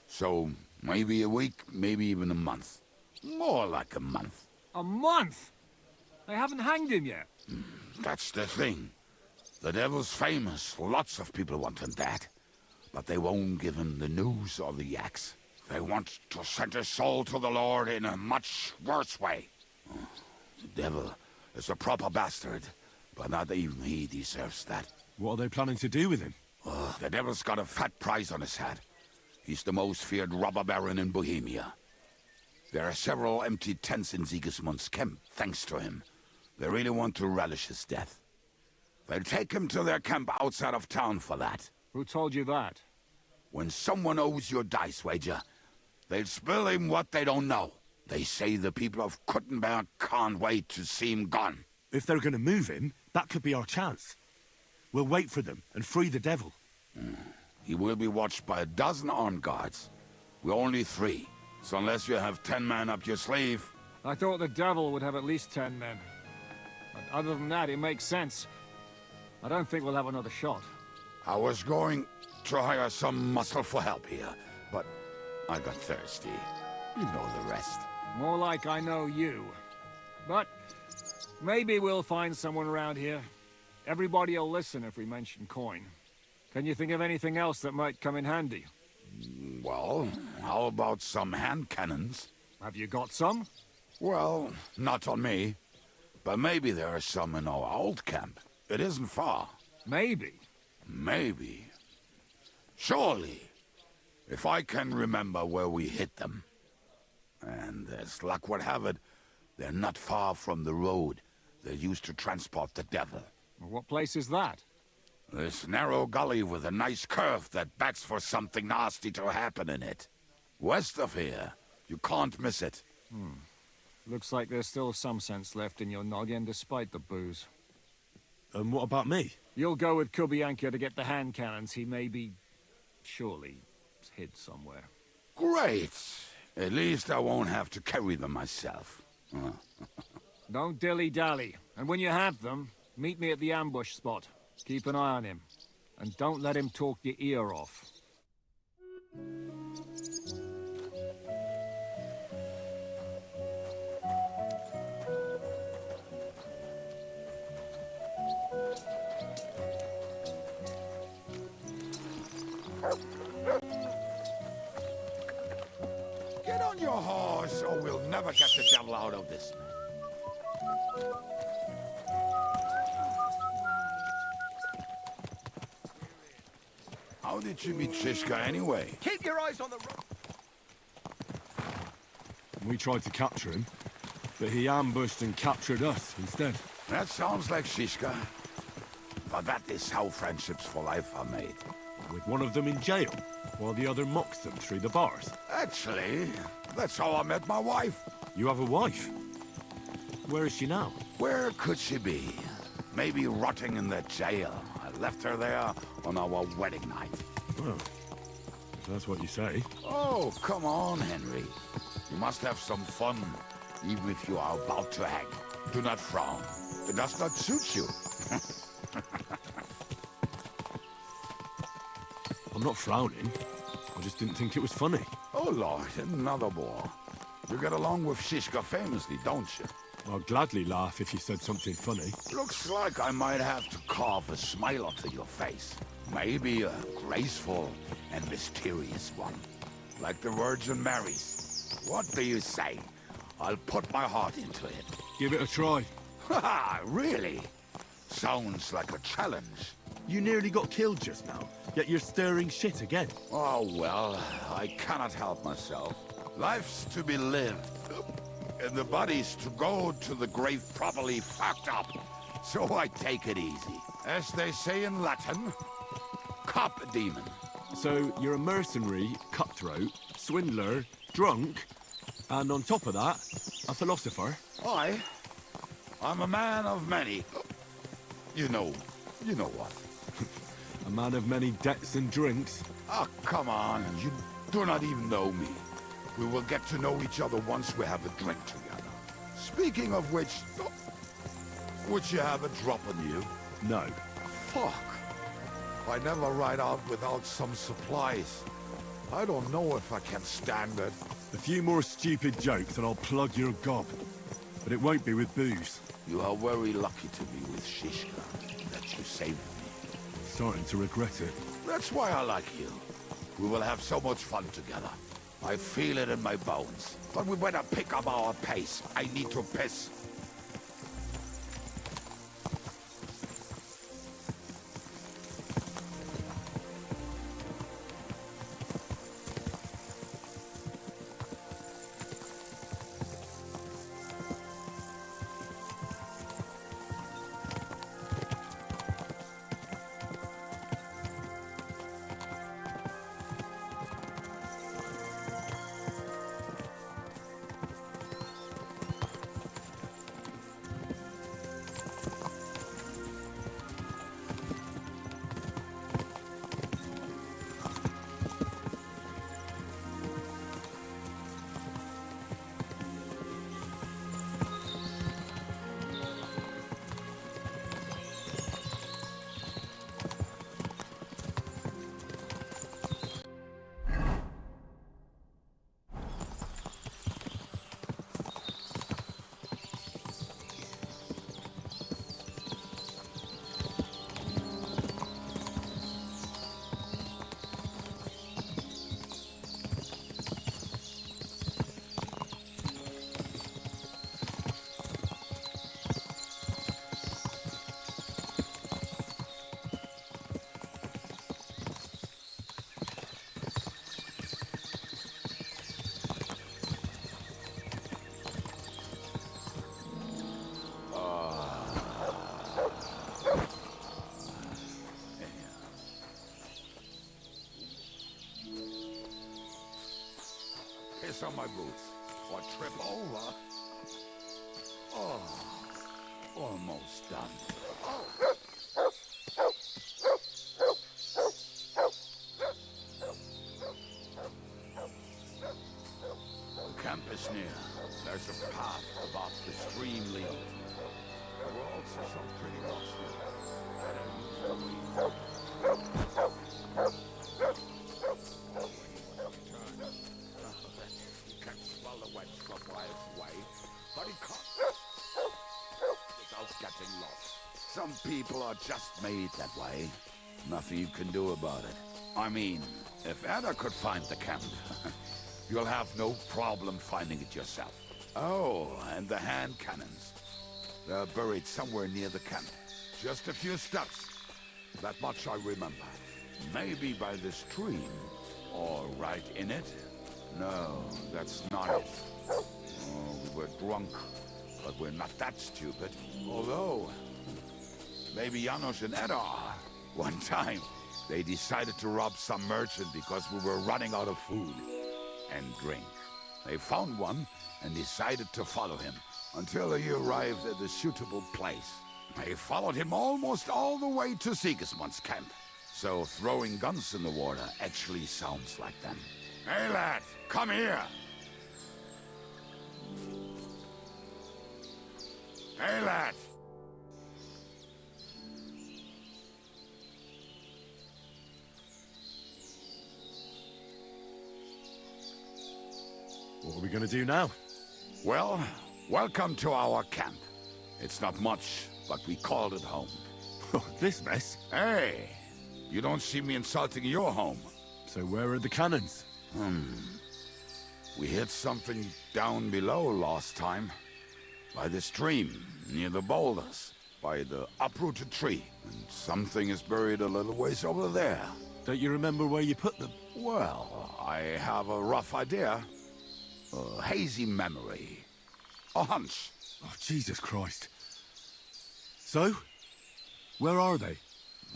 So, maybe a week, maybe even a month. More like a month. A month? They haven't hanged him yet. That's the thing. The devil's famous. Lots of people want him that. But they won't give him the news or the axe. They want to send his soul to the Lord in a much worse way. The devil is a proper bastard, but not even he deserves that. What are they planning to do with him? The devil's got a fat price on his head. He's the most feared robber baron in Bohemia. There are several empty tents in Sigismund's camp, thanks to him. They really want to relish his death. They'll take him to their camp outside of town for that. Who told you that? When someone owes you a dice wager, they'll spill him what they don't know. They say the people of Kuttenberg can't wait to see him gone. If they're going to move him, that could be our chance. We'll wait for them and free the devil. He will be watched by a dozen armed guards. We're only 3, so unless you have 10 men up your sleeve... I thought the devil would have at least 10 men. But other than that, it makes sense. I don't think we'll have another shot. I was going to hire some muscle for help here, but I got thirsty. You know the rest. More like I know you. But maybe we'll find someone around here. Everybody will listen if we mention coin. Can you think of anything else that might come in handy? Well, how about some hand cannons? Have you got some? Well, not on me. But maybe there are some in our old camp. It isn't far. Maybe. Maybe. Surely. If I can remember where we hit them. And as luck would have it, they're not far from the road they used to transport the devil. What place is that? This narrow gully with a nice curve that bets for something nasty to happen in it. West of here. You can't miss it. Looks like there's still some sense left in your noggin despite the booze. And what about me? You'll go with Kubianka to get the hand cannons. He may be... surely hid somewhere. Great. At least I won't have to carry them myself. Don't dilly-dally. And when you have them, meet me at the ambush spot. Keep an eye on him. And don't let him talk your ear off. Get on never get the devil out of this. How did you meet Shishka anyway? Keep your eyes on the road. We tried to capture him, but he ambushed and captured us instead. That sounds like Shishka. But that is how friendships for life are made. With one of them in jail, while the other mocks them through the bars. Actually, that's how I met my wife. You have a wife? Where is she now? Where could she be? Maybe rotting in the jail. I left her there on our wedding night. Well, if that's what you say. Oh, come on, Henry. You must have some fun, even if you are about to hang. Do not frown. It does not suit you. I'm not frowning. I just didn't think it was funny. Oh, Lord, another bore. You get along with Shishka famously, don't you? I'd gladly laugh if you said something funny. Looks like I might have to carve a smile onto your face. Maybe a graceful and mysterious one. Like the Virgin Mary's. What do you say? I'll put my heart into it. Give it a try. Ha! Really? Sounds like a challenge. You nearly got killed just now, yet you're stirring shit again. Oh, well, I cannot help myself. Life's to be lived, and the body's to go to the grave properly fucked up. So I take it easy. As they say in Latin, cop demon. So you're a mercenary, cutthroat, swindler, drunk, and on top of that, a philosopher? I'm a man of many. You know what. A man of many debts and drinks. Ah, come on. You do not even know me. We will get to know each other once we have a drink together. Speaking of which, would you have a drop on you? No. Fuck. I never ride out without some supplies. I don't know if I can stand it. A few more stupid jokes and I'll plug your gob. But it won't be with booze. You are very lucky to be with Shishka, that you saved me. Starting to regret it. That's why I like you. We will have so much fun together. I feel it in my bones. But we better pick up our pace. I need to piss. Piss on my boots. Or trip over. Oh, almost done. The camp is near. There's a path above the stream leading to it. There were also some pretty rocks He can swell the wedge from miles away, but he can't without getting lost. Some people are just made that way. Nothing you can do about it. I mean, if Ada could find the camp, you'll have no problem finding it yourself. Oh, and the hand cannons. They're buried somewhere near the camp. Just a few steps. That much I remember. Maybe by the stream. Or right in it? No, that's not it. Oh, we were drunk. But we're not that stupid. Although, maybe Janos and Edda are. One time, they decided to rob some merchant because we were running out of food and drink. They found one and decided to follow him until he arrived at a suitable place. They followed him almost all the way to Sigismund's camp. So throwing guns in the water actually sounds like them. Hey lad, come here! Hey lad! What are we gonna do now? Well, welcome to our camp. It's not much, but we called it home. This mess? Hey! You don't see me insulting your home. So where are the cannons? We hit something down below last time. By the stream, near the boulders. By the uprooted tree. And something is buried a little ways over there. Don't you remember where you put them? Well, I have a rough idea. A hazy memory. A hunch. Oh, Jesus Christ. So? Where are they?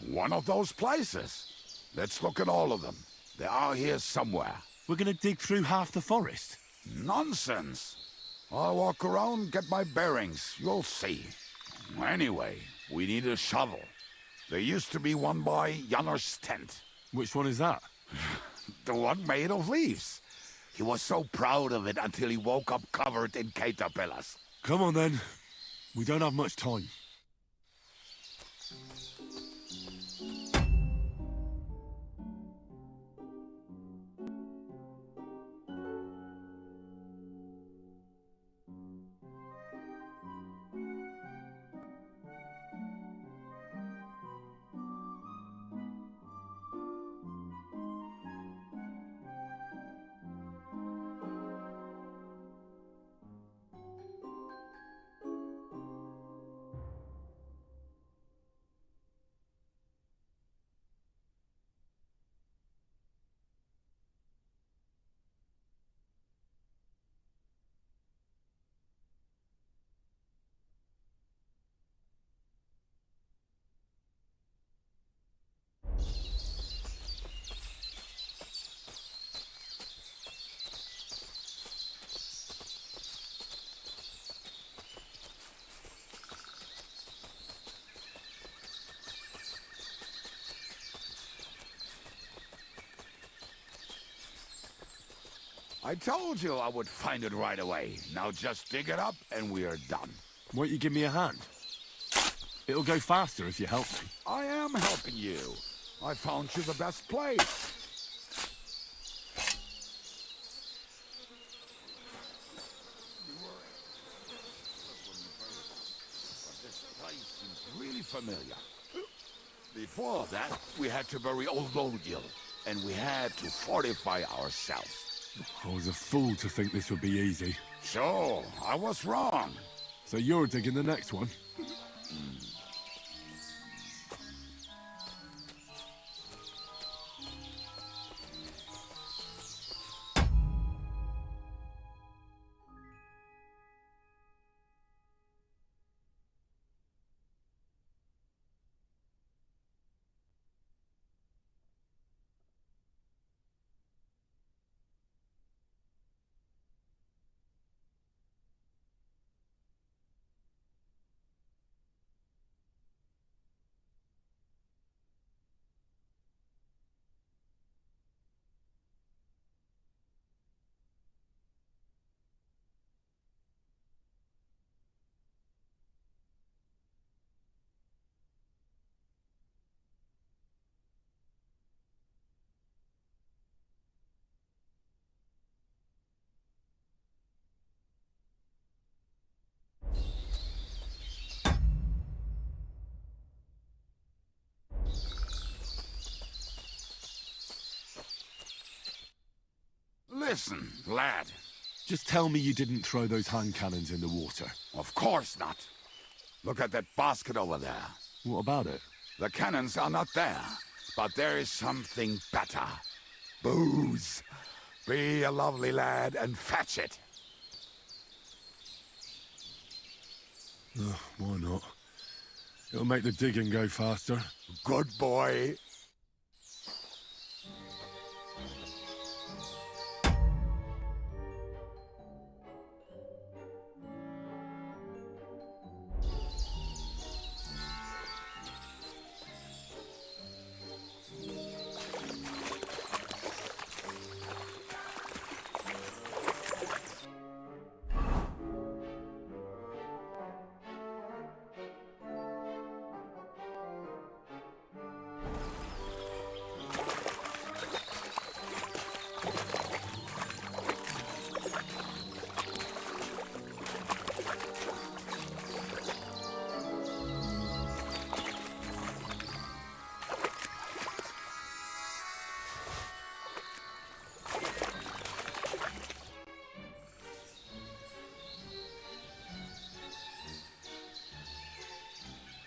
One of those places. Let's look at all of them. They are here somewhere. We're gonna dig through half the forest. Nonsense. I'll walk around, get my bearings. You'll see. Anyway, we need a shovel. There used to be one by Janner's tent. Which one is that? The one made of leaves. He was so proud of it until he woke up covered in caterpillars. Come on then. We don't have much time. I told you I would find it right away. Now just dig it up and we are done. Won't you give me a hand? It'll go faster if you help me. I am helping you. I found you the best place. But this place seems really familiar. Before that, we had to bury old Lodgil, and we had to fortify ourselves. I was a fool to think this would be easy. So, I was wrong. So you're digging the next one? Listen, lad. Just tell me you didn't throw those hand cannons in the water. Of course not. Look at that basket over there. What about it? The cannons are not there, but there is something better. Booze. Be a lovely lad and fetch it. Why not? It'll make the digging go faster. Good boy.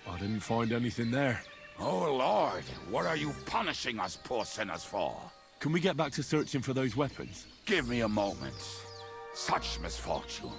I didn't find anything there. Oh, Lord, what are you punishing us poor sinners for? Can we get back to searching for those weapons? Give me a moment. Such misfortune.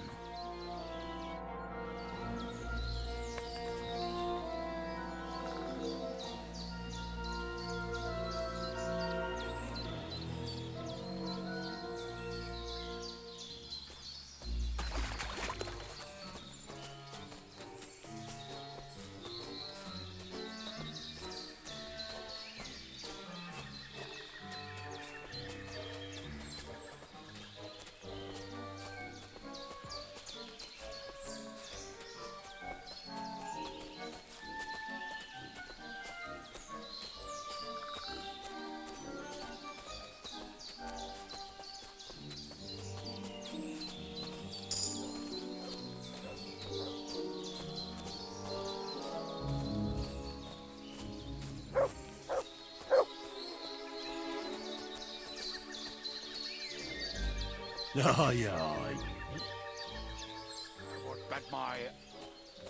Aye, aye. I would bet my...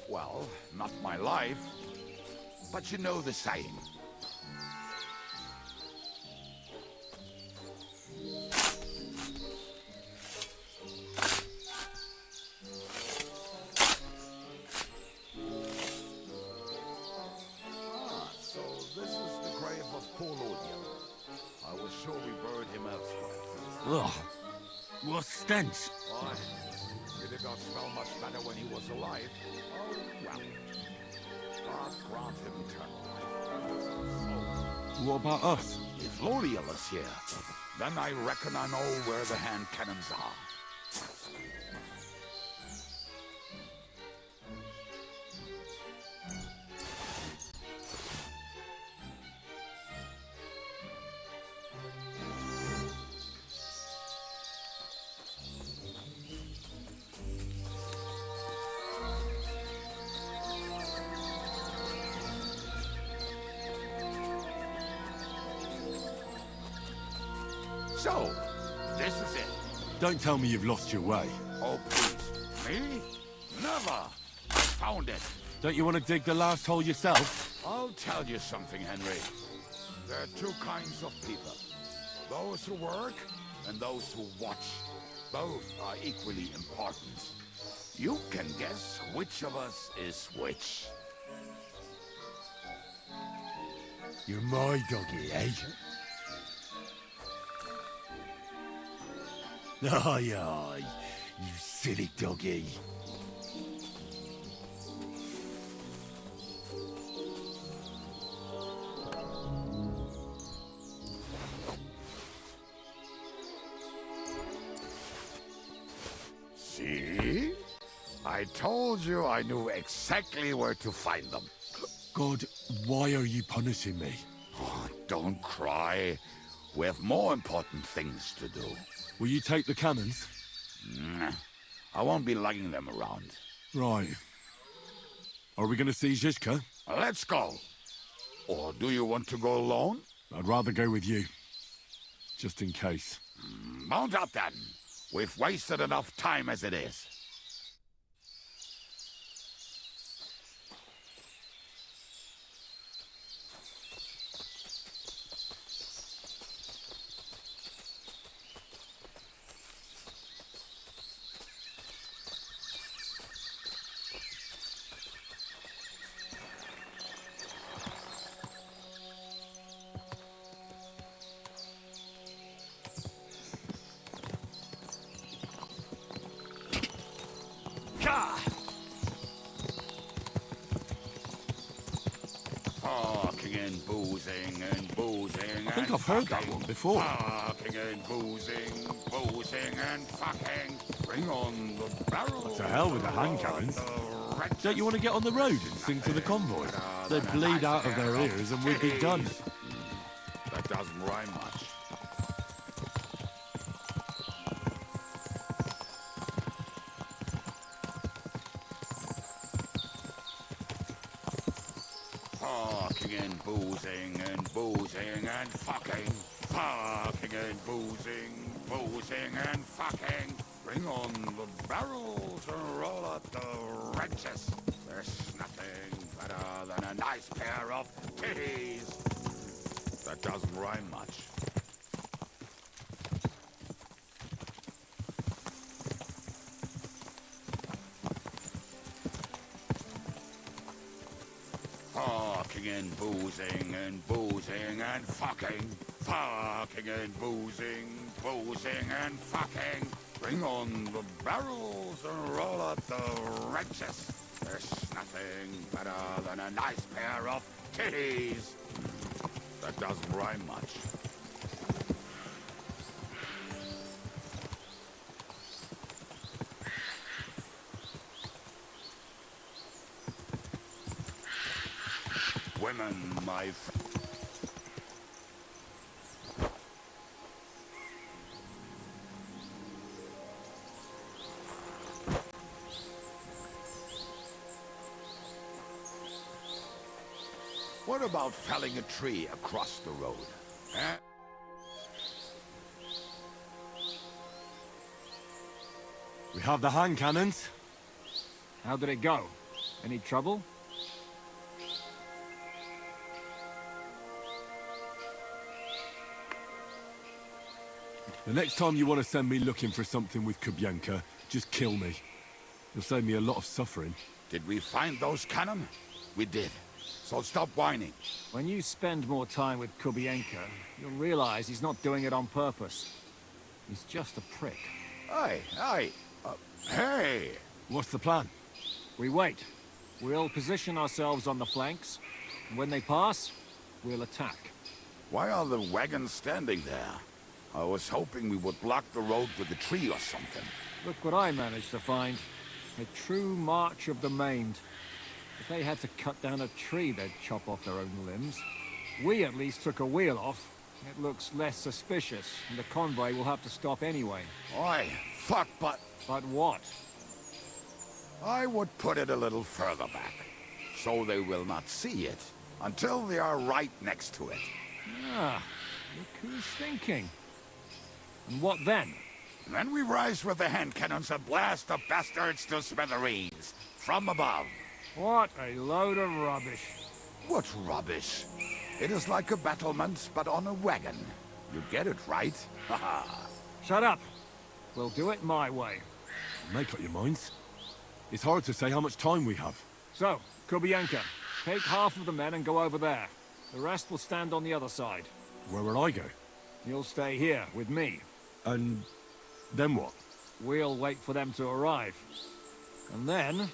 well, not my life, but you know the saying. So this is the grave of poor Lord Yellow. I was sure we buried him elsewhere. Ugh. What stench? Why? He did not smell much better when he was alive. Oh, well. God grant him eternal life. What about us? If L'Oreal is here, then I reckon I know where the hand cannons are. So, this is it. Don't tell me you've lost your way. Oh, please. Me? Never. I found it. Don't you want to dig the last hole yourself? I'll tell you something, Henry. There are two kinds of people. Those who work and those who watch. Both are equally important. You can guess which of us is which. You're my doggy, eh? Aye, aye, you silly doggy. See? I told you I knew exactly where to find them. God, why are you punishing me? Oh, don't cry. We have more important things to do. Will you take the cannons? I won't be lugging them around. Right. Are we going to see Zizka? Let's go. Or do you want to go alone? I'd rather go with you. Just in case. Mount up then. We've wasted enough time as it is. Fucking and boozing and boozing. I think I've heard that one before. Fucking and boozing and fucking. Bring on the barrel. To hell with the hand cannons. Don't you want to get on the road and sing to the convoy? They'd bleed out of their ears and we'd be done. That doesn't rhyme much. Fucking and boozing and fucking. Fucking and boozing and fucking. Bring on the barrels and roll out the wrenches. There's nothing better than a nice pair of titties. That doesn't rhyme much. Fucking and boozing and fucking. Fucking and boozing and fucking. Bring on the barrels and roll out the wrenches. There's nothing better than a nice pair of titties. That doesn't rhyme much. Women, my What about felling a tree across the road? Eh? We have the hand cannons. How did it go? Any trouble? The next time you want to send me looking for something with Kubienka, just kill me. You'll save me a lot of suffering. Did we find those cannon? We did. So stop whining. When you spend more time with Kubienka, you'll realize he's not doing it on purpose. He's just a prick. Hey! What's the plan? We wait. We'll position ourselves on the flanks, and when they pass, we'll attack. Why are the wagons standing there? I was hoping we would block the road with a tree or something. Look what I managed to find. A true march of the maimed. If they had to cut down a tree, they'd chop off their own limbs. We at least took a wheel off. It looks less suspicious, and the convoy will have to stop anyway. Oi, fuck, but... But what? I would put it a little further back, so they will not see it until they are right next to it. Ah, look who's thinking. And what then? Then we rise with the hand cannons and blast the bastards to smithereens, from above. What a load of rubbish. What rubbish? It is like a battlement, but on a wagon. You get it, right? Haha. Shut up. We'll do it my way. Make up your minds. It's hard to say how much time we have. So, Kubienka, take half of the men and go over there. The rest will stand on the other side. Where will I go? You'll stay here with me. And then what? We'll wait for them to arrive. And then...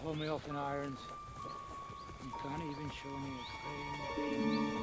Hold me up in irons. You can't even show me a face.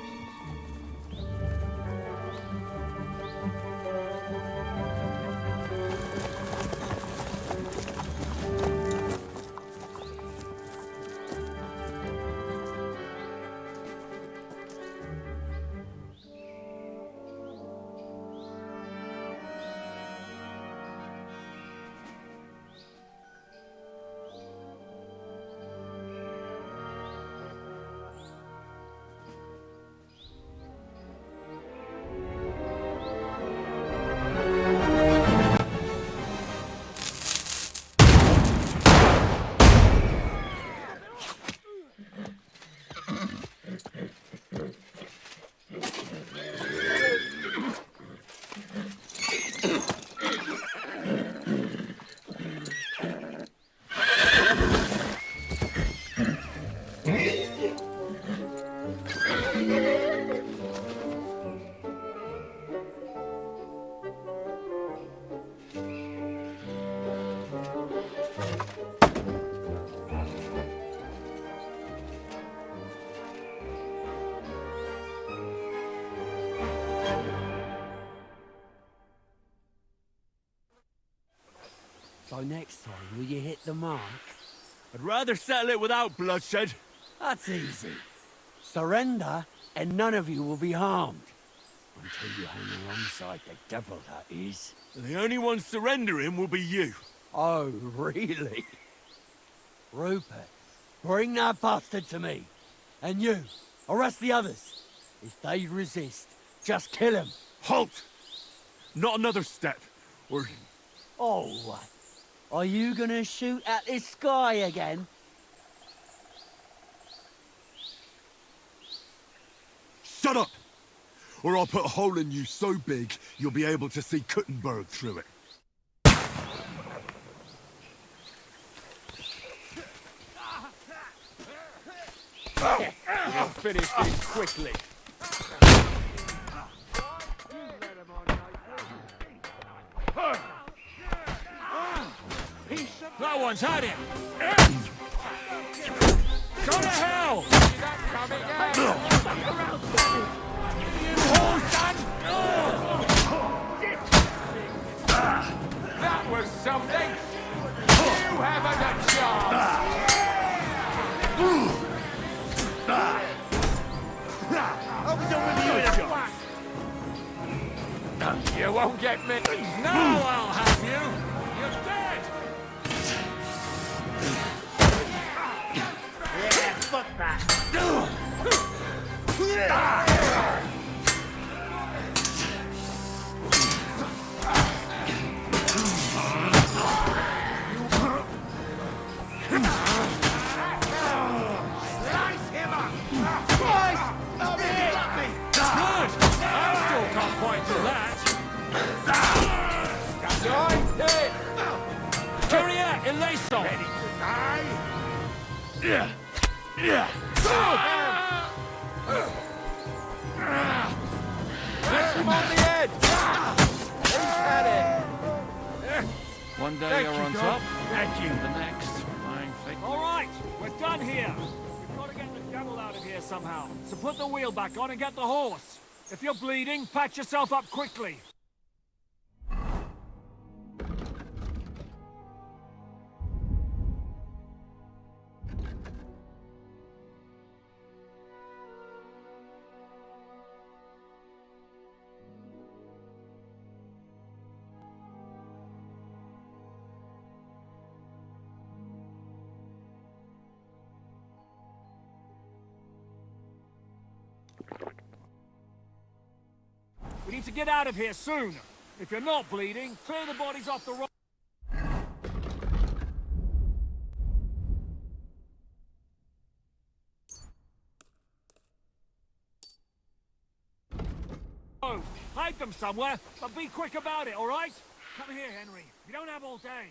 So next time, will you hit the mark? I'd rather settle it without bloodshed. That's easy. Surrender, and none of you will be harmed. Until you hang alongside the devil, that is. The only one surrendering will be you. Oh, really? Rupert, bring that bastard to me. And you, arrest the others. If they resist, just kill him. Halt! Not another step, or... Oh, what? Are you gonna shoot at this sky again? Shut up! Or I'll put a hole in you so big, you'll be able to see Kuttenberg through it. We'll finish this quickly. That one's had it! Go to hell! That was something! You haven't a chance! I'll be done with you in a flash. You won't get me! Now I'll have you! You're dead! Yeah, fuck that. Ready to die? Smash him on the head! He's had it! One day Thank you're you, on Doc. top, Thank you. the next, lying thick. All right, we're done here. We've got to get the devil out of here somehow. So put the wheel back on and get the horse. If you're bleeding, patch yourself up quickly. We need to get out of here soon. If you're not bleeding, clear the bodies off the road. Hide them somewhere, but be quick about it, all right? Come here, Henry. We don't have all day.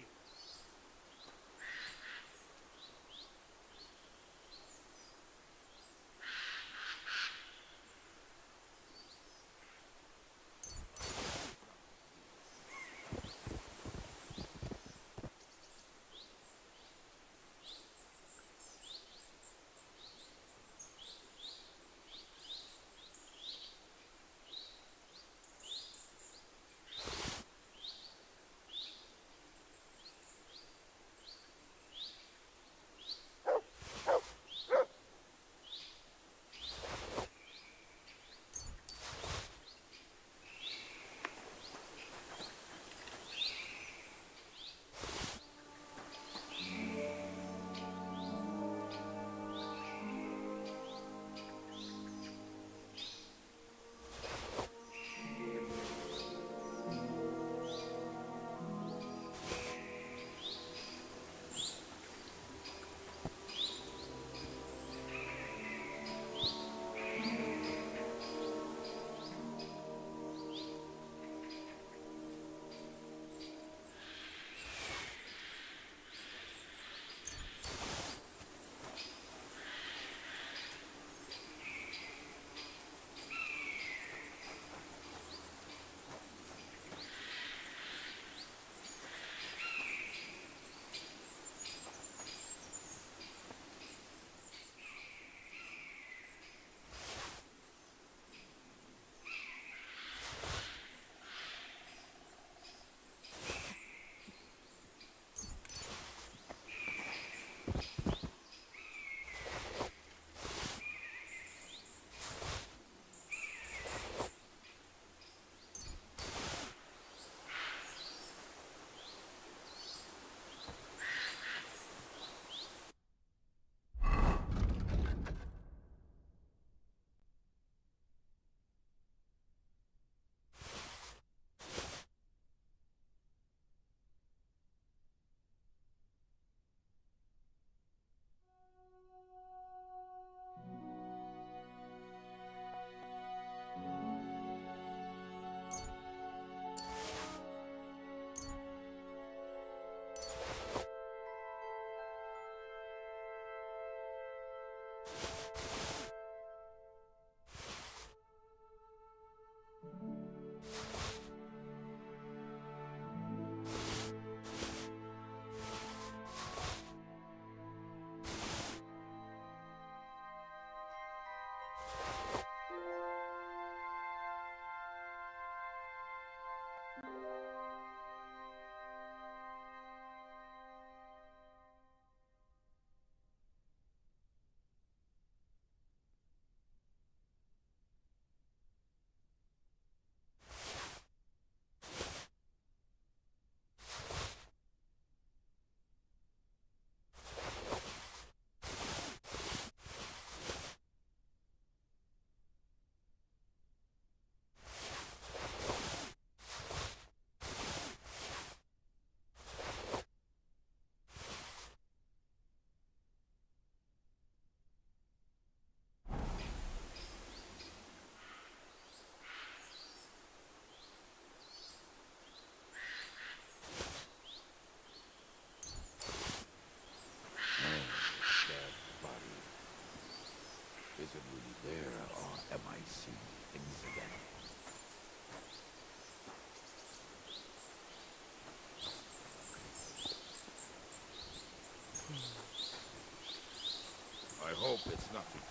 it's nothing.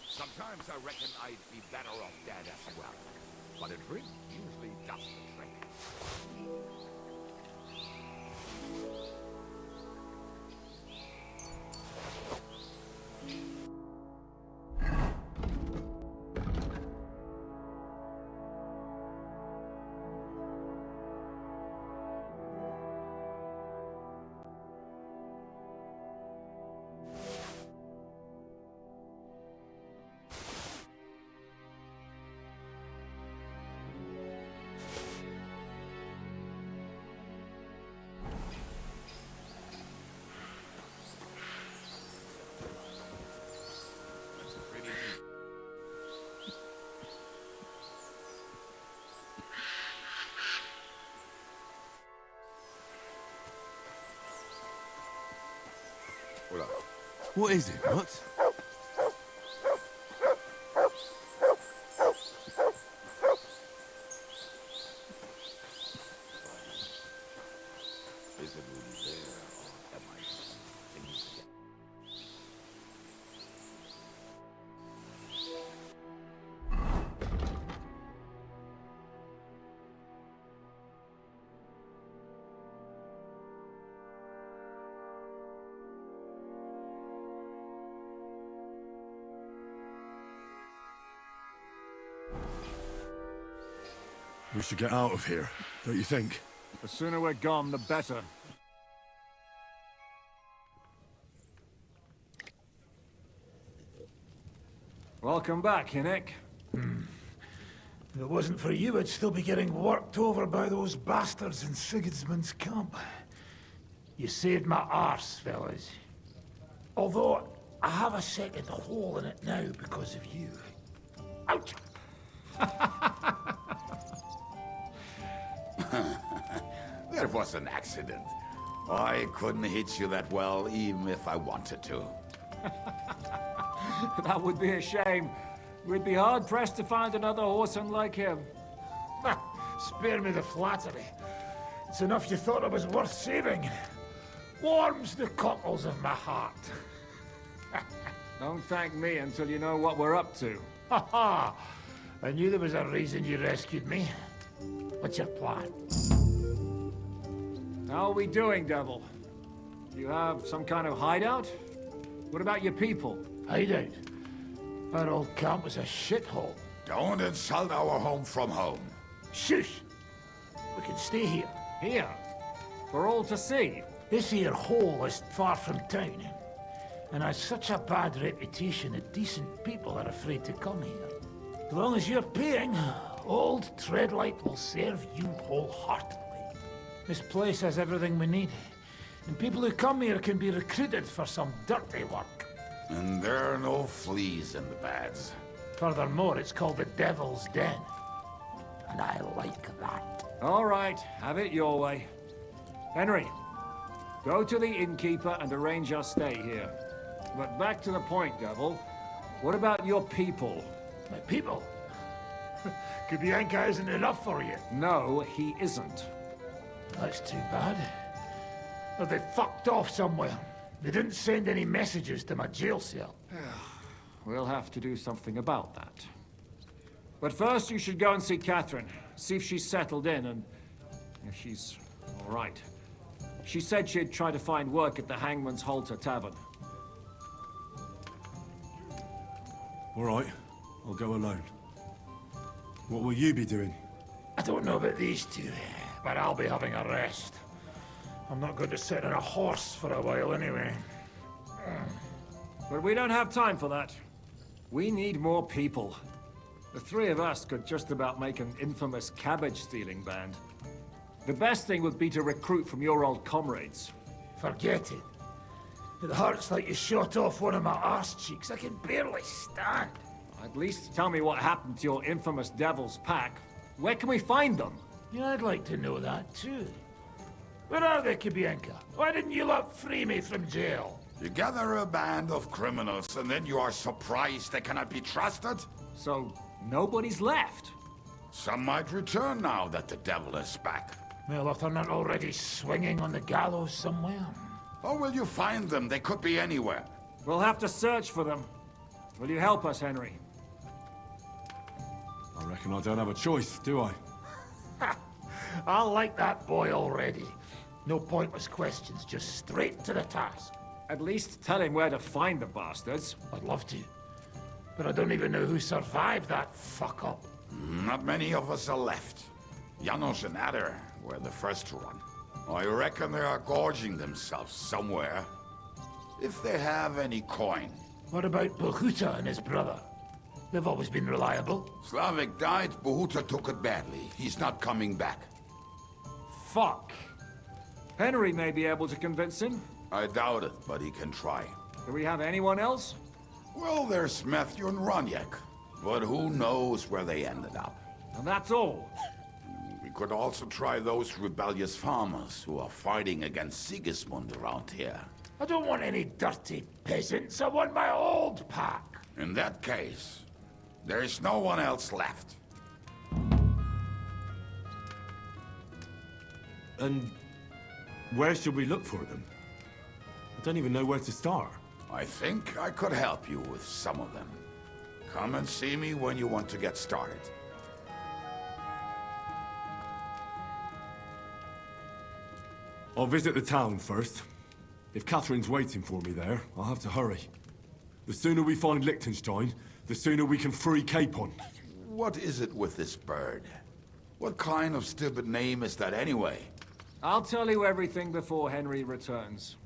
Sometimes I reckon I'd be better off dead as well. But a drink usually does the trick. What is it, what? Is it really there, or am I thinking again? We should get out of here, don't you think? The sooner we're gone, the better. Welcome back, Hinnick. If it wasn't for you, I'd still be getting worked over by those bastards in Sigismund's camp. You saved my arse, fellas. Although, I have a second hole in it now because of you. Ouch! There was an accident. I couldn't hit you that well, even if I wanted to. That would be a shame. We'd be hard-pressed to find another horseman like him. Spare me the flattery. It's enough you thought I was worth saving. Warms the cockles of my heart. Don't thank me until you know what we're up to. Ha ha! I knew there was a reason you rescued me. What's your plan? How are we doing, Devil? You have some kind of hideout? What about your people? Hideout? Our old camp was a shithole. Don't insult our home from home. Shush! We can stay here. Here? For all to see? This here hole is far from town, and has such a bad reputation that decent people are afraid to come here. As long as you're paying, old Treadlight will serve you wholeheartedly. This place has everything we need, and people who come here can be recruited for some dirty work. And there are no fleas in the beds. Furthermore, it's called the Devil's Den, and I like that. All right, have it your way. Henry, go to the innkeeper and arrange our stay here. But back to the point, Devil. What about your people? My people? Kubianka isn't enough for you. No, he isn't. That's too bad. Or they fucked off somewhere. They didn't send any messages to my jail cell. We'll have to do something about that. But first, you should go and see Catherine. See if she's settled in and if she's all right. She said she'd try to find work at the Hangman's Halter Tavern. All right, I'll go alone. What will you be doing? I don't know about these two, but I'll be having a rest. I'm not going to sit on a horse for a while anyway. But we don't have time for that. We need more people. The three of us could just about make an infamous cabbage-stealing band. The best thing would be to recruit from your old comrades. Forget it. It hurts like you shot off one of my arse cheeks. I can barely stand. At least tell me what happened to your infamous Devil's Pack. Where can we find them? Yeah, I'd like to know that too. Where are they, Kubianka? Why didn't you lot free me from jail? You gather a band of criminals and then you are surprised they cannot be trusted? So, nobody's left? Some might return now that the devil is back. Well, if they're not already swinging on the gallows somewhere. How will you find them? They could be anywhere. We'll have to search for them. Will you help us, Henry? I reckon I don't have a choice, do I? I like that boy already. No pointless questions, just straight to the task. At least tell him where to find the bastards. I'd love to. But I don't even know who survived that fuck-up. Not many of us are left. Janos and Adder were the first to run. I reckon they are gorging themselves somewhere. If they have any coin. What about Bohuta and his brother? They've always been reliable. Slavik died, Bohuta took it badly. He's not coming back. Fuck. Henry may be able to convince him. I doubt it, but he can try. Do we have anyone else? Well, there's Matthew and Ronyek. But who knows where they ended up. And that's all. We could also try those rebellious farmers who are fighting against Sigismund around here. I don't want any dirty peasants. I want my old pack. In that case, there's no one else left. And where should we look for them? I don't even know where to start. I think I could help you with some of them. Come and see me when you want to get started. I'll visit the town first. If Catherine's waiting for me there, I'll have to hurry. The sooner we find Liechtenstein, the sooner we can free Capon. What is it with this bird? What kind of stupid name is that anyway? I'll tell you everything before Henry returns.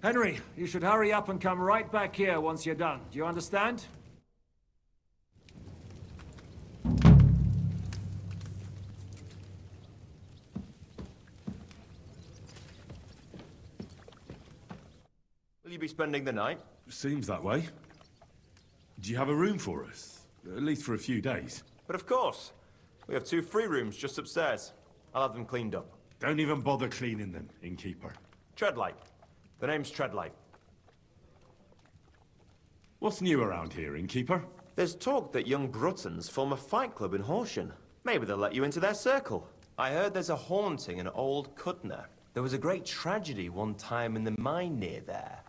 Henry, you should hurry up and come right back here once you're done. Do you understand? Will you be spending the night? Seems that way. Do you have a room for us? At least for a few days. But of course. We have 2 free rooms just upstairs. I'll have them cleaned up. Don't even bother cleaning them, innkeeper. Treadlight. The name's Treadlight. What's new around here, innkeeper? There's talk that young Bruttons form a fight club in Horsham. Maybe they'll let you into their circle. I heard there's a haunting in Old Cutner. There was a great tragedy one time in the mine near there.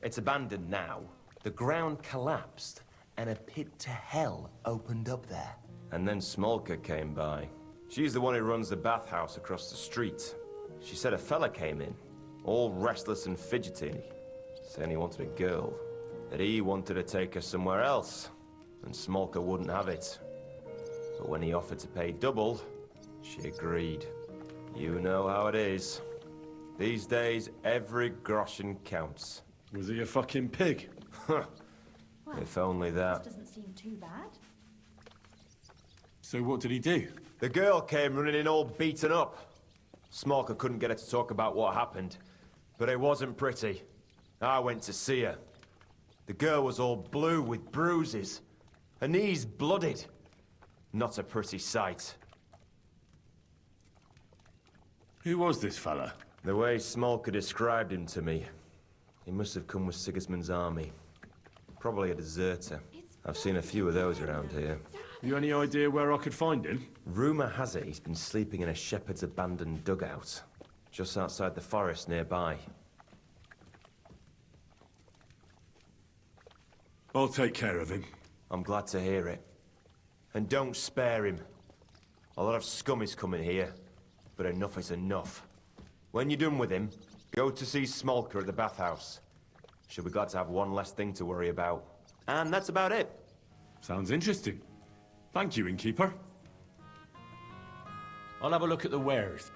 It's abandoned now. The ground collapsed, and a pit to hell opened up there. And then Smolka came by. She's the one who runs the bathhouse across the street. She said a fella came in, all restless and fidgety, saying he wanted a girl. That he wanted to take her somewhere else, and Smolka wouldn't have it. But when he offered to pay double, she agreed. You know how it is. These days, every groschen counts. Was he a fucking pig? If only that. This doesn't seem too bad. So what did he do? The girl came running in all beaten up. Smolka couldn't get her to talk about what happened, but it wasn't pretty. I went to see her. The girl was all blue with bruises. Her knees blooded. Not a pretty sight. Who was this fella? The way Smolka described him to me, he must have come with Sigismund's army. Probably a deserter. I've seen a few of those around here. You any idea where I could find him? Rumour has it he's been sleeping in a shepherd's abandoned dugout, just outside the forest nearby. I'll take care of him. I'm glad to hear it. And don't spare him. A lot of scum is coming here, but enough is enough. When you're done with him, go to see Smolka at the bathhouse. She'll be glad to have one less thing to worry about. And that's about it. Sounds interesting. Thank you, innkeeper. I'll have a look at the wares.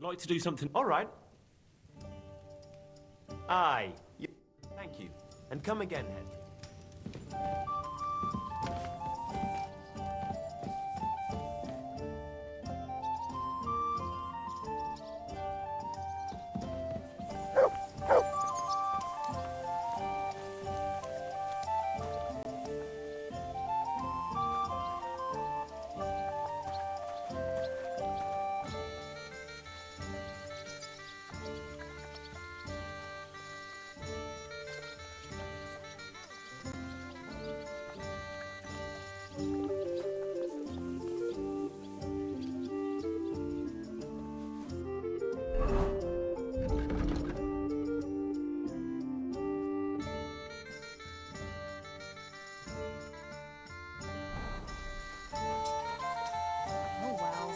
I'd like to do something... All right. Aye. Thank you. And come again, Henry. Oh, wow.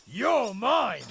You're mine!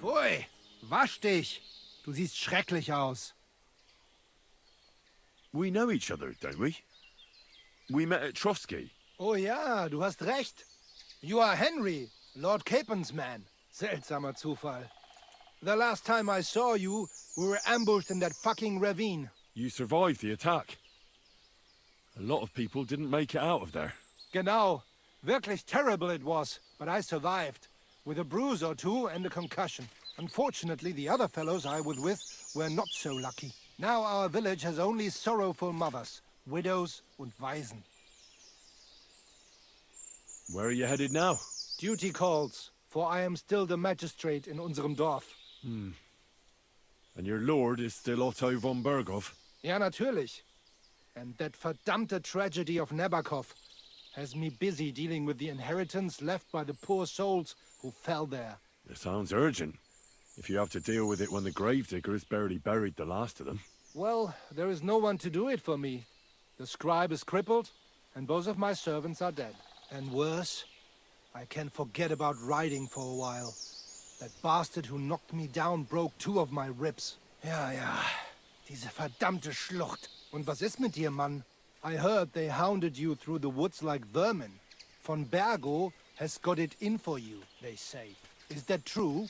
Pfui, wasch dich. Du siehst schrecklich aus. We know each other, don't we? We met at Trotsky. Oh ja, du hast recht. You are Henry, Lord Capen's man. Seltsamer Zufall. The last time I saw you, we were ambushed in that fucking ravine. You survived the attack. A lot of people didn't make it out of there. Genau. Wirklich terrible it was, but I survived. With a bruise or two and a concussion. Unfortunately, the other fellows I was with were not so lucky. Now our village has only sorrowful mothers, widows und Waisen. Where are you headed now? Duty calls, for I am still the magistrate in unserem Dorf. And your lord is still Otto von Berghoff? Ja, natürlich. And that verdammte tragedy of Nabokov has me busy dealing with the inheritance left by the poor souls who fell there. It sounds urgent. If you have to deal with it when the gravedigger has barely buried the last of them. Well, there is no one to do it for me. The scribe is crippled, and both of my servants are dead. And worse, I can forget about riding for a while. That bastard who knocked me down broke 2 of my ribs. Ja, diese verdammte Schlucht. Und was ist mit dir, Mann? I heard they hounded you through the woods like vermin. Von Bergo has got it in for you, they say. Is that true?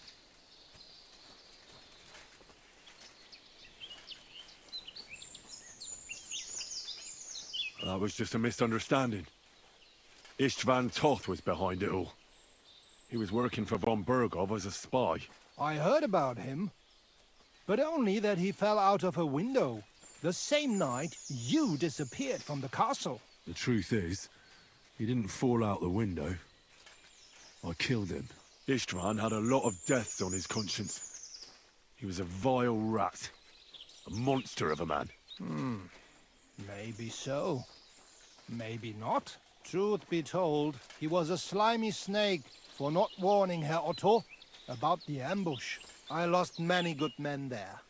That was just a misunderstanding. Istvan Toth was behind it all. He was working for von Berghoff as a spy. I heard about him, but only that he fell out of a window. The same night you disappeared from the castle. The truth is, he didn't fall out the window. I killed him. Istvan had a lot of deaths on his conscience. He was a vile rat. A monster of a man. Maybe so. Maybe not. Truth be told, he was a slimy snake for not warning Herr Otto about the ambush. I lost many good men there.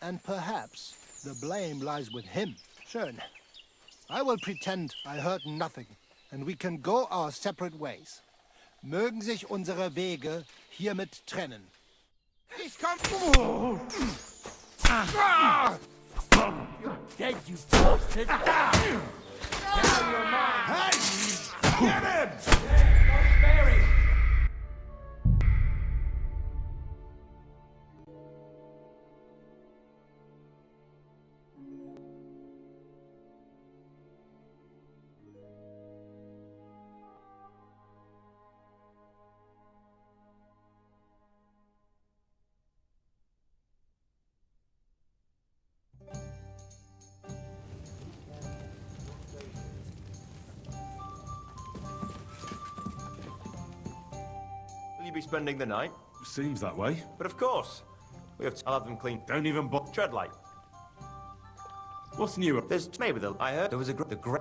And perhaps the blame lies with him. Schön. I will pretend I heard nothing, and we can go our separate ways. Mögen sich unsere Wege hiermit trennen. Ich komm... You're dead, you bastard! Now you're mine! Hey! Get him! Don't spare him! Will you be spending the night? Seems that way. But of course. I'll have them clean. Don't even Tread light. What's new? There's maybe I heard there was a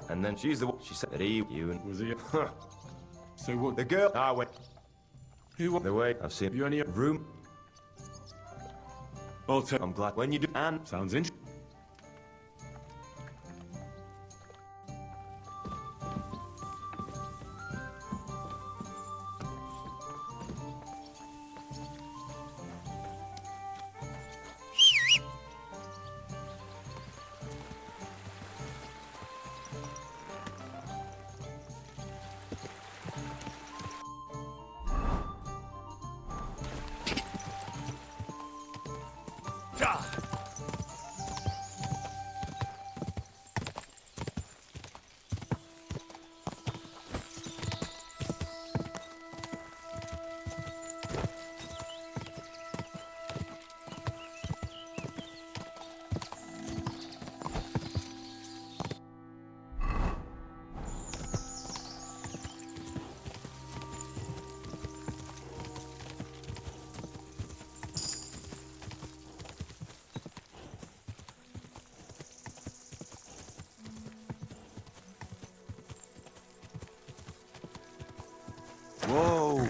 and then she's the one. She said that you and Was he? So what? the girl. I went Who? the way. I've seen You any room. Otto. I'm glad when you do. And Sounds interesting. Whoa!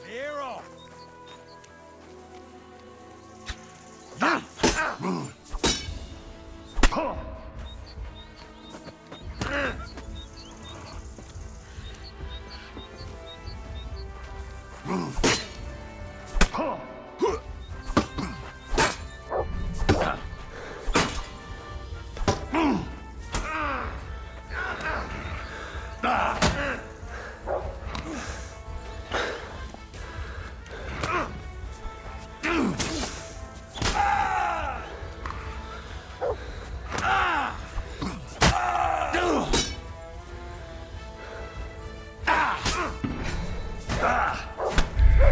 Clear off!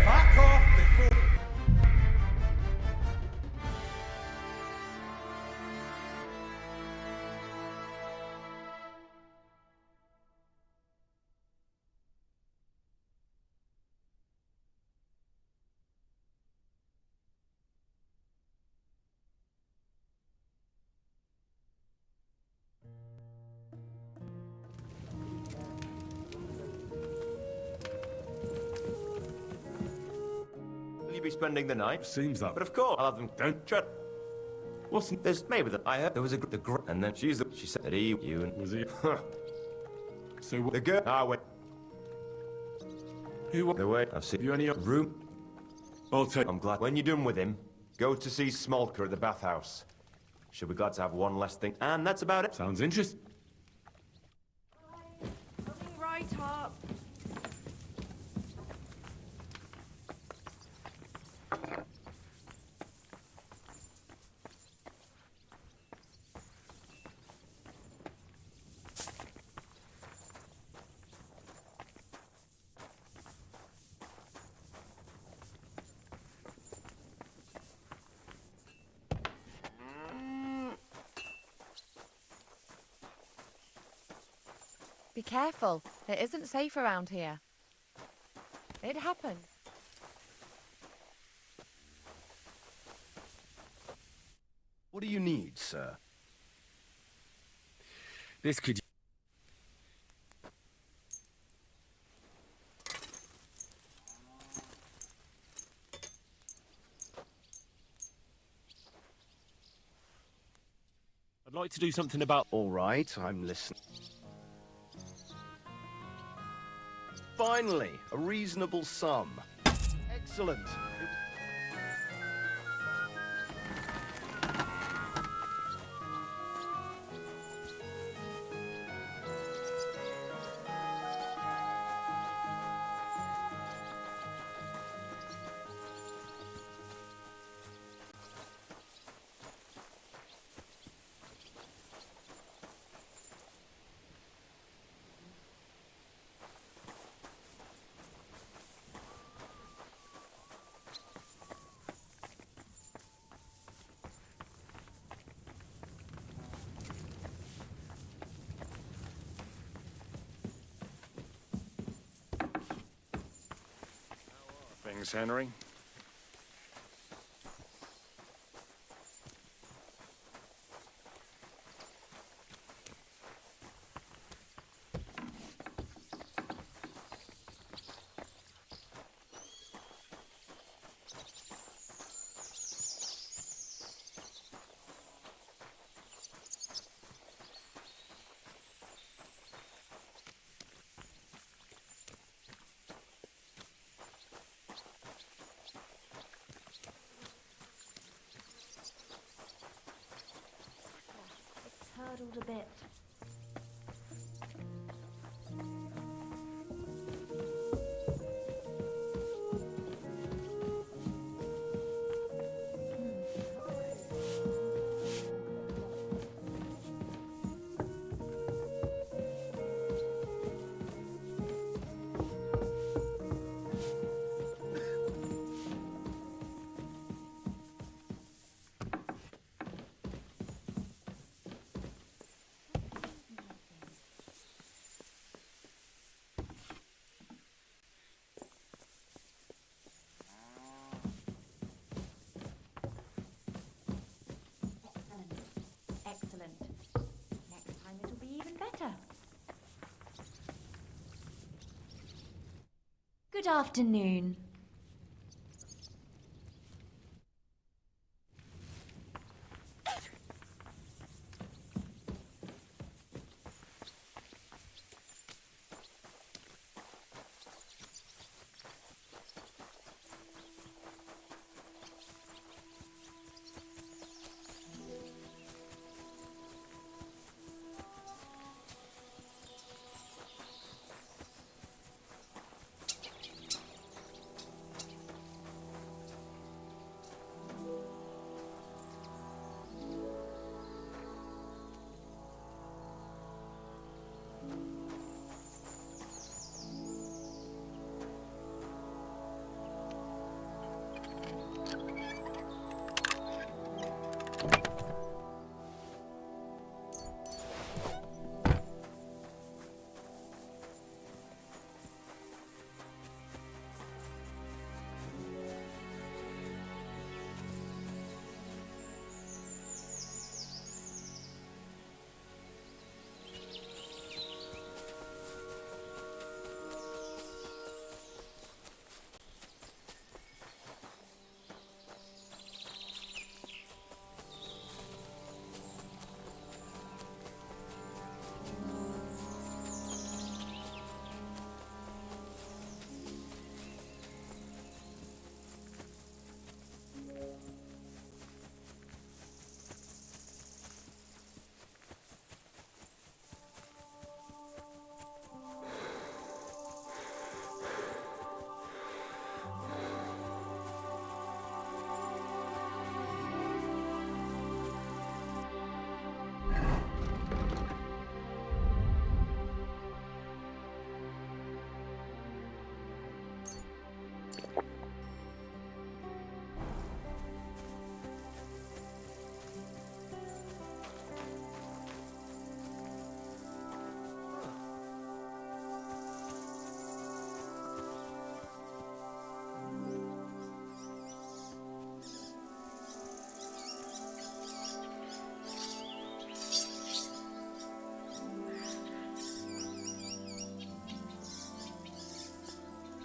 Fuck off before... Will you be spending the night? Seems that. But of course, I'll have them. Don't. Shut. What's... There's maybe that I heard there was and then she said that you and Was he... So what... the girl. Ah, wait. Who... The way I've seen You any... room. I'll take... I'm glad. When you're done with him, go to see Smolker at the bathhouse. She'll be glad to have one less thing, and that's about it. Sounds interesting. Coming right up. Be careful. It isn't safe around here. It happened. What do you need, sir? This could... I'd like to do something about... All right, I'm listening. Finally, a reasonable sum. Excellent. Things, Henry. Hurdled a bit. Good afternoon.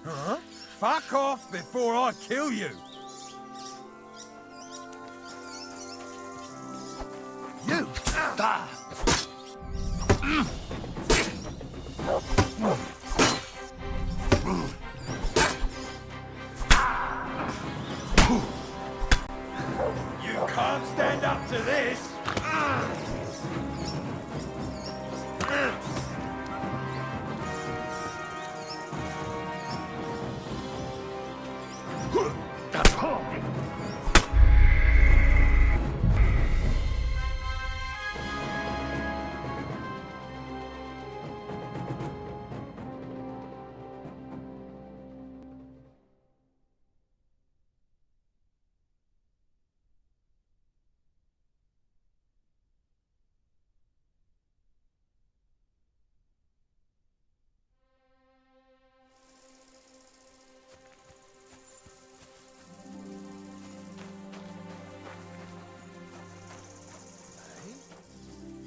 Huh? Fuck off before I kill you! You! Ah. You can't stand up to this!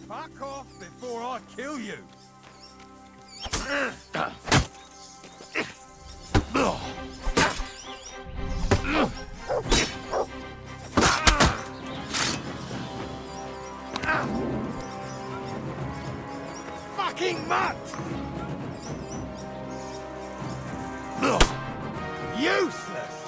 Fuck off before I kill you! Fucking mutt! Useless!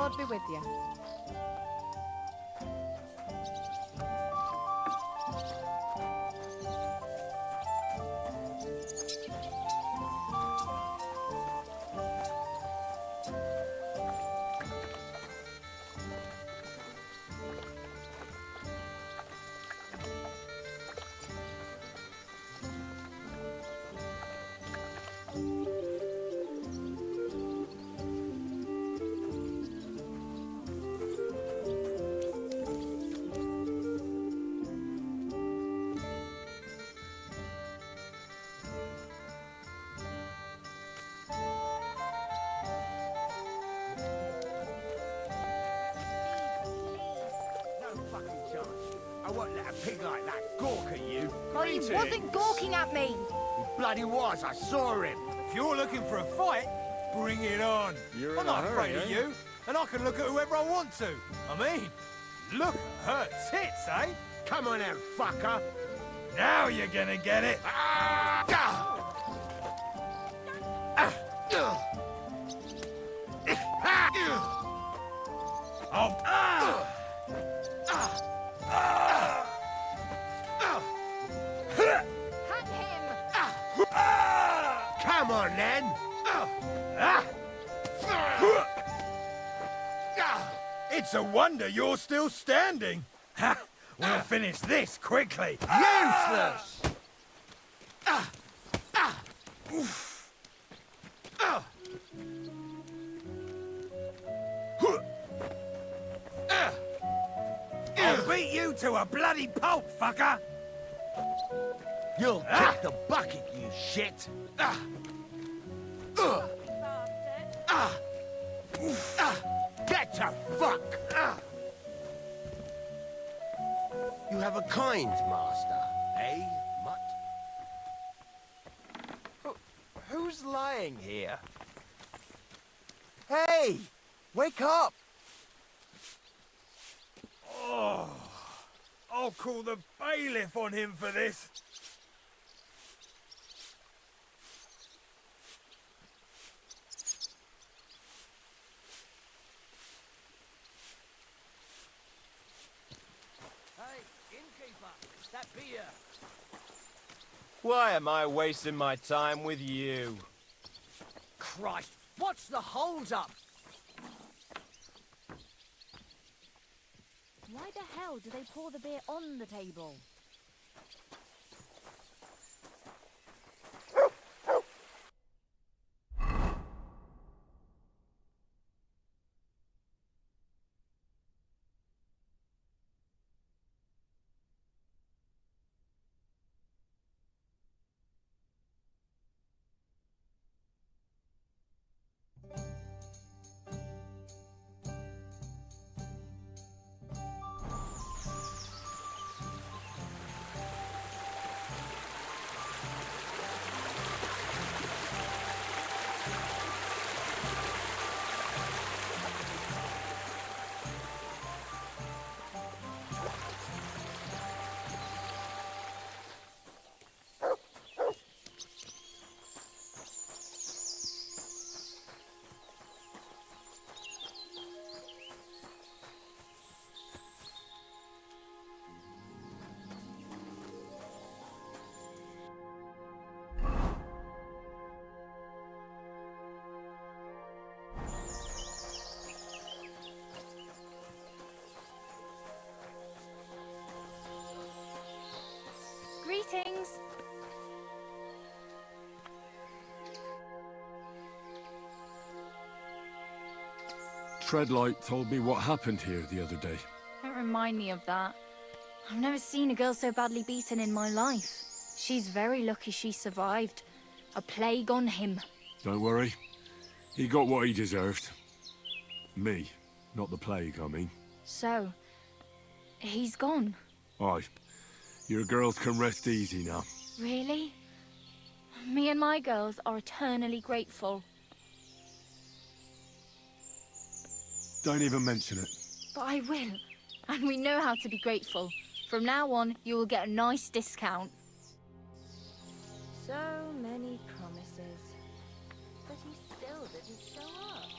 God be with you. I won't let a pig like that gawk at you. Well, he wasn't gawking at me. He bloody was, I saw him. If you're looking for a fight, bring it on. You're I'm in a not hurry, afraid of eh? you, and I can look at whoever I want to. I mean, look at her tits, eh? Come on then, fucker. Now you're gonna get it. Hang him! Come on, then. It's a wonder you're still standing. We'll finish this quickly. Useless! I'll beat you to a bloody pulp, fucker! You'll kick the bucket, you shit! Get to fuck! You have a kind master, eh, mutt? Who's lying here? Hey! Wake up! Oh, I'll call the bailiff on him for this. Hey, innkeeper, that beer. Why am I wasting my time with you? Christ, what's the hold-up? Why the hell do they pour the beer on the table? Greetings! Treadlight told me what happened here the other day. Don't remind me of that. I've never seen a girl so badly beaten in my life. She's very lucky she survived. A plague on him. Don't worry. He got what he deserved. Me, not the plague, I mean. So, he's gone. Aye. Your girls can rest easy now. Really? Me and my girls are eternally grateful. Don't even mention it. But I will. And we know how to be grateful. From now on, you will get a nice discount. So many promises. But he still didn't show up.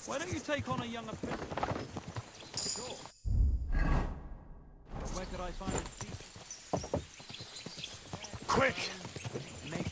Why don't you take on a young apprentice? Sure. Where could I find a teacher? Quick! Make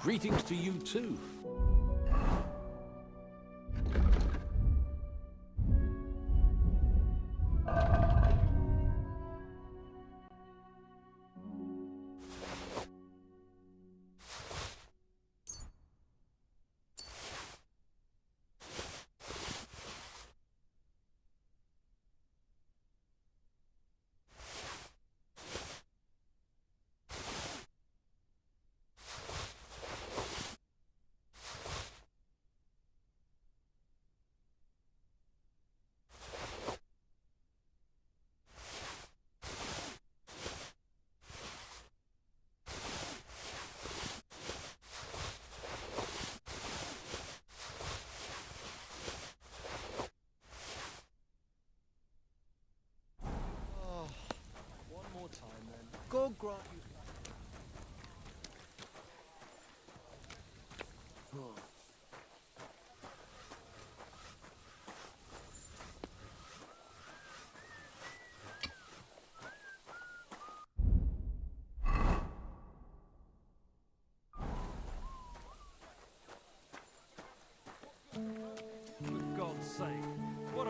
Greetings to you too.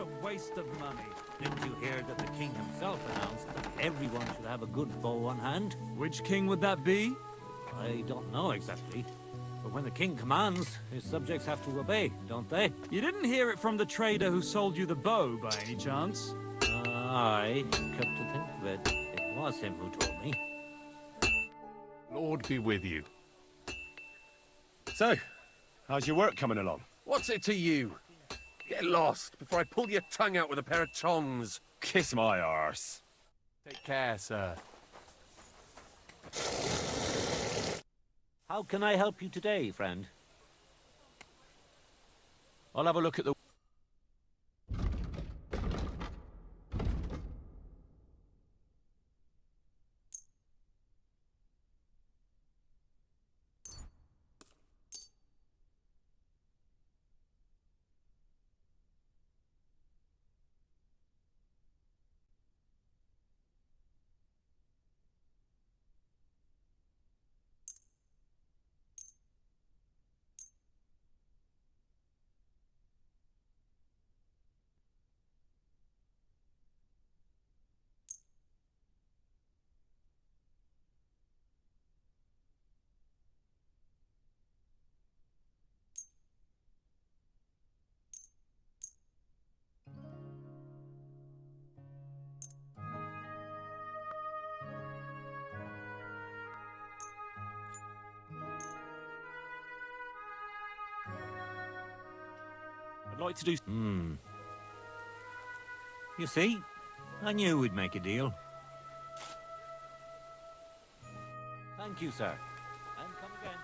a waste of money. Didn't you hear that the king himself announced that everyone should have a good bow on hand? Which king would that be? I don't know exactly. But when the king commands, his subjects have to obey, don't they? You didn't hear it from the trader who sold you the bow, by any chance? Aye, come to think of it, it was him who told me. Lord be with you. So, how's your work coming along? What's it to you? Get lost before I pull your tongue out with a pair of tongs. Kiss my arse. Take care, sir. How can I help you today, friend? I'll have a look at the... I'd like to do... You see? I knew we'd make a deal. Thank you, sir. And come again.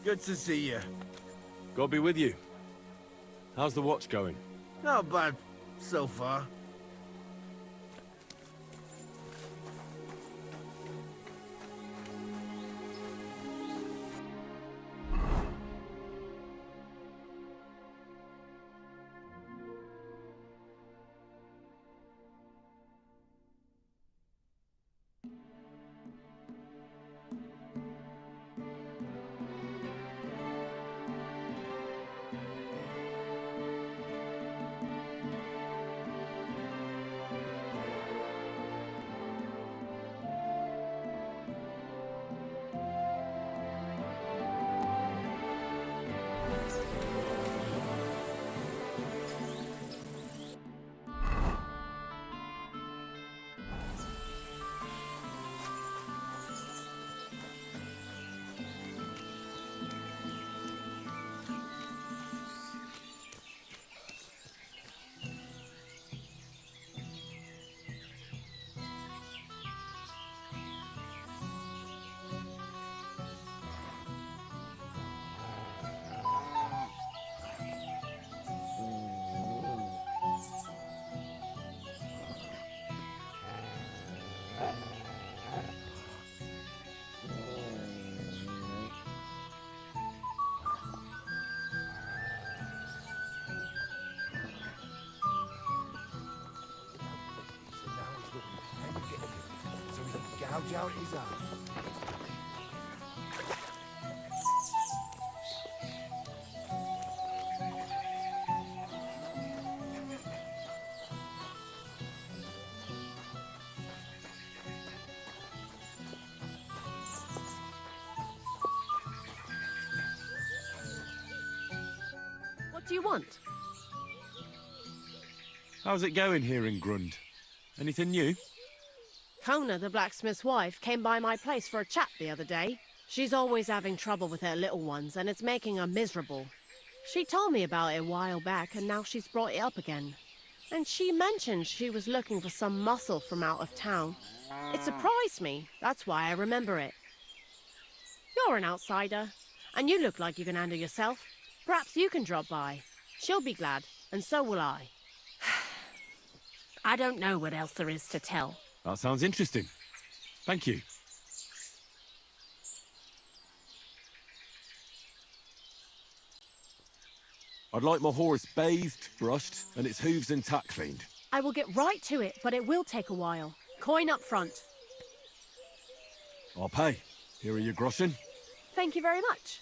Good to see you. God be with you. How's the watch going? Not bad so far. charities are. What do you want? How's it going here in Grund? Anything new? Kona, the blacksmith's wife, came by my place for a chat the other day. She's always having trouble with her little ones, and it's making her miserable. She told me about it a while back, and now she's brought it up again. And she mentioned she was looking for some muscle from out of town. It surprised me. That's why I remember it. You're an outsider, and you look like you can handle yourself. Perhaps you can drop by. She'll be glad, and so will I. I don't know what else there is to tell. That sounds interesting. Thank you. I'd like my horse bathed, brushed, and its hooves and tack cleaned. I will get right to it, but it will take a while. Coin up front. I'll pay. Here are your groschen. Thank you very much.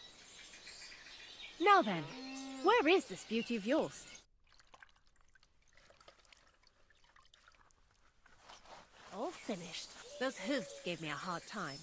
Now then, where is this beauty of yours? All finished. Those hooves gave me a hard time.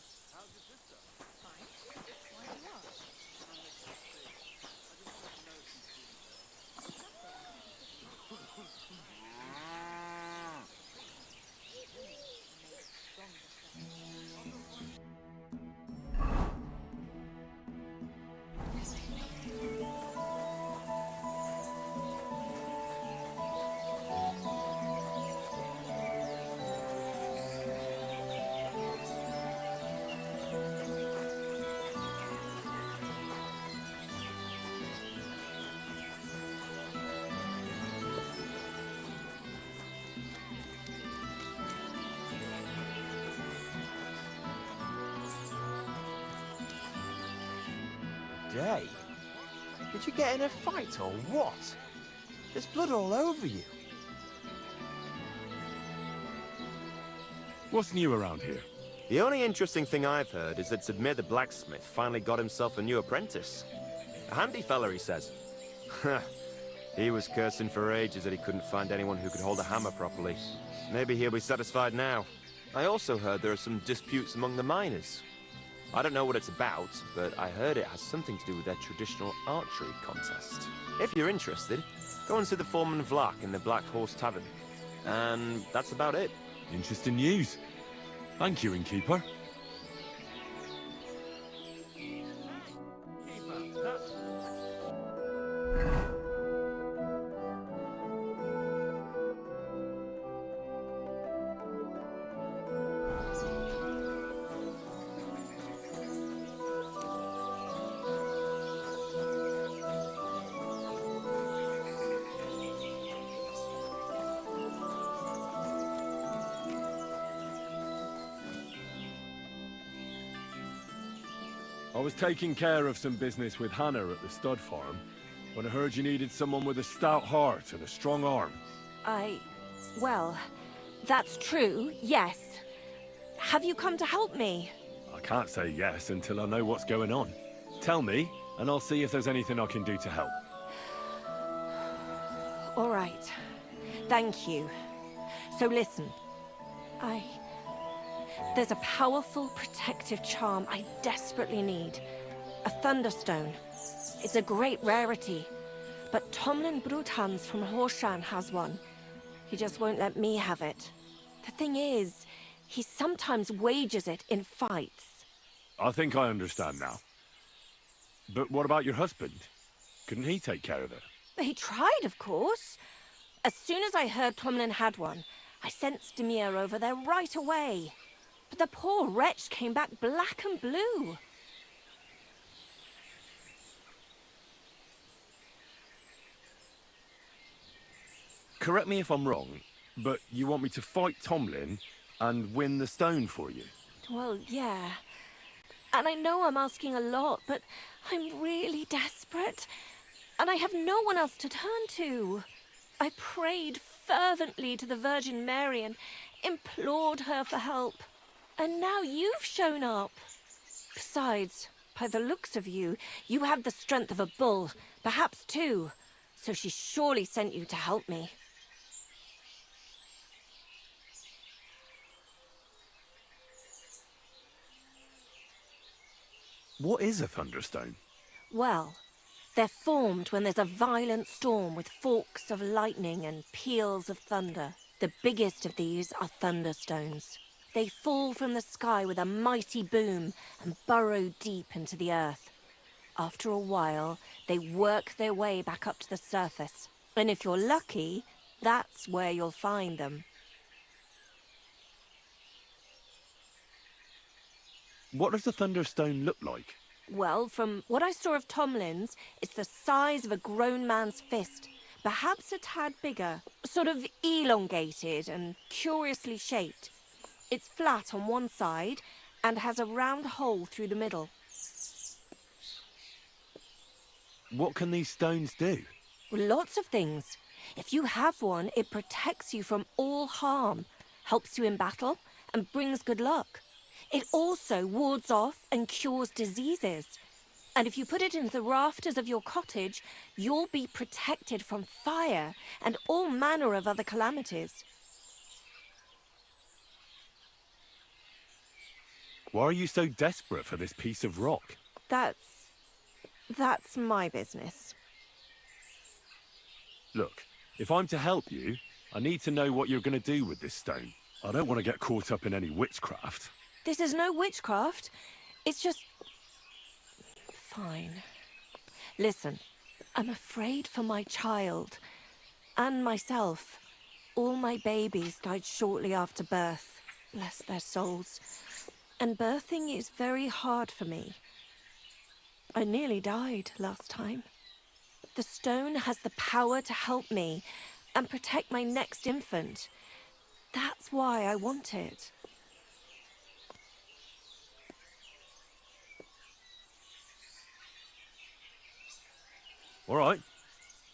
Day? Did you get in a fight or what? There's blood all over you. What's new around here? The only interesting thing I've heard is that Zadmir the blacksmith finally got himself a new apprentice. A handy fella, he says. He was cursing for ages that he couldn't find anyone who could hold a hammer properly. Maybe he'll be satisfied now. I also heard there are some disputes among the miners. I don't know what it's about, but I heard it has something to do with their traditional archery contest. If you're interested, go and see the foreman Vlak in the Black Horse Tavern. And that's about it. Interesting news. Thank you, innkeeper. I was taking care of some business with Hannah at the stud farm when I heard you needed someone with a stout heart and a strong arm. Well, that's true, yes. Have you come to help me? I can't say yes until I know what's going on. Tell me, and I'll see if there's anything I can do to help. All right. Thank you. So listen. There's a powerful protective charm I desperately need. A Thunderstone. It's a great rarity. But Tomlin Bruthans from Horshan has one. He just won't let me have it. The thing is, he sometimes wages it in fights. I think I understand now. But what about your husband? Couldn't he take care of it? He tried, of course. As soon as I heard Tomlin had one, I sent Stamir over there right away. But the poor wretch came back black and blue. Correct me if I'm wrong, but you want me to fight Tomlin and win the stone for you? Well, yeah. And I know I'm asking a lot, but I'm really desperate. And I have no one else to turn to. I prayed fervently to the Virgin Mary and implored her for help. And now you've shown up. Besides, by the looks of you, you have the strength of a bull, perhaps two. So she surely sent you to help me. What is a thunderstone? Well, they're formed when there's a violent storm with forks of lightning and peals of thunder. The biggest of these are thunderstones. They fall from the sky with a mighty boom and burrow deep into the earth. After a while, they work their way back up to the surface. And if you're lucky, that's where you'll find them. What does a thunderstone look like? Well, from what I saw of Tomlin's, it's the size of a grown man's fist. Perhaps a tad bigger. Sort of elongated and curiously shaped. It's flat on one side and has a round hole through the middle. What can these stones do? Lots of things. If you have one, it protects you from all harm, helps you in battle, and brings good luck. It also wards off and cures diseases. And if you put it into the rafters of your cottage, you'll be protected from fire and all manner of other calamities. Why are you so desperate for this piece of rock? That's my business. Look, if I'm to help you, I need to know what you're going to do with this stone. I don't want to get caught up in any witchcraft. This is no witchcraft. It's just... Fine. Listen, I'm afraid for my child. And myself. All my babies died shortly after birth. Bless their souls. And birthing is very hard for me. I nearly died last time. The stone has the power to help me and protect my next infant. That's why I want it. All right.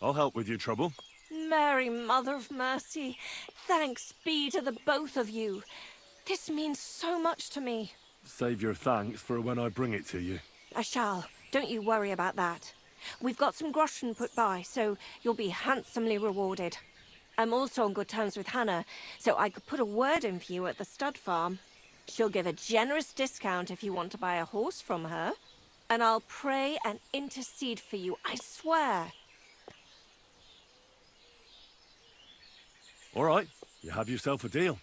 I'll help with your trouble. Mary, Mother of Mercy, thanks be to the both of you. This means so much to me. Save your thanks for when I bring it to you. I shall. Don't you worry about that. We've got some groschen put by, so you'll be handsomely rewarded. I'm also on good terms with Hannah, so I could put a word in for you at the stud farm. She'll give a generous discount if you want to buy a horse from her. And I'll pray and intercede for you, I swear. All right. You have yourself a deal.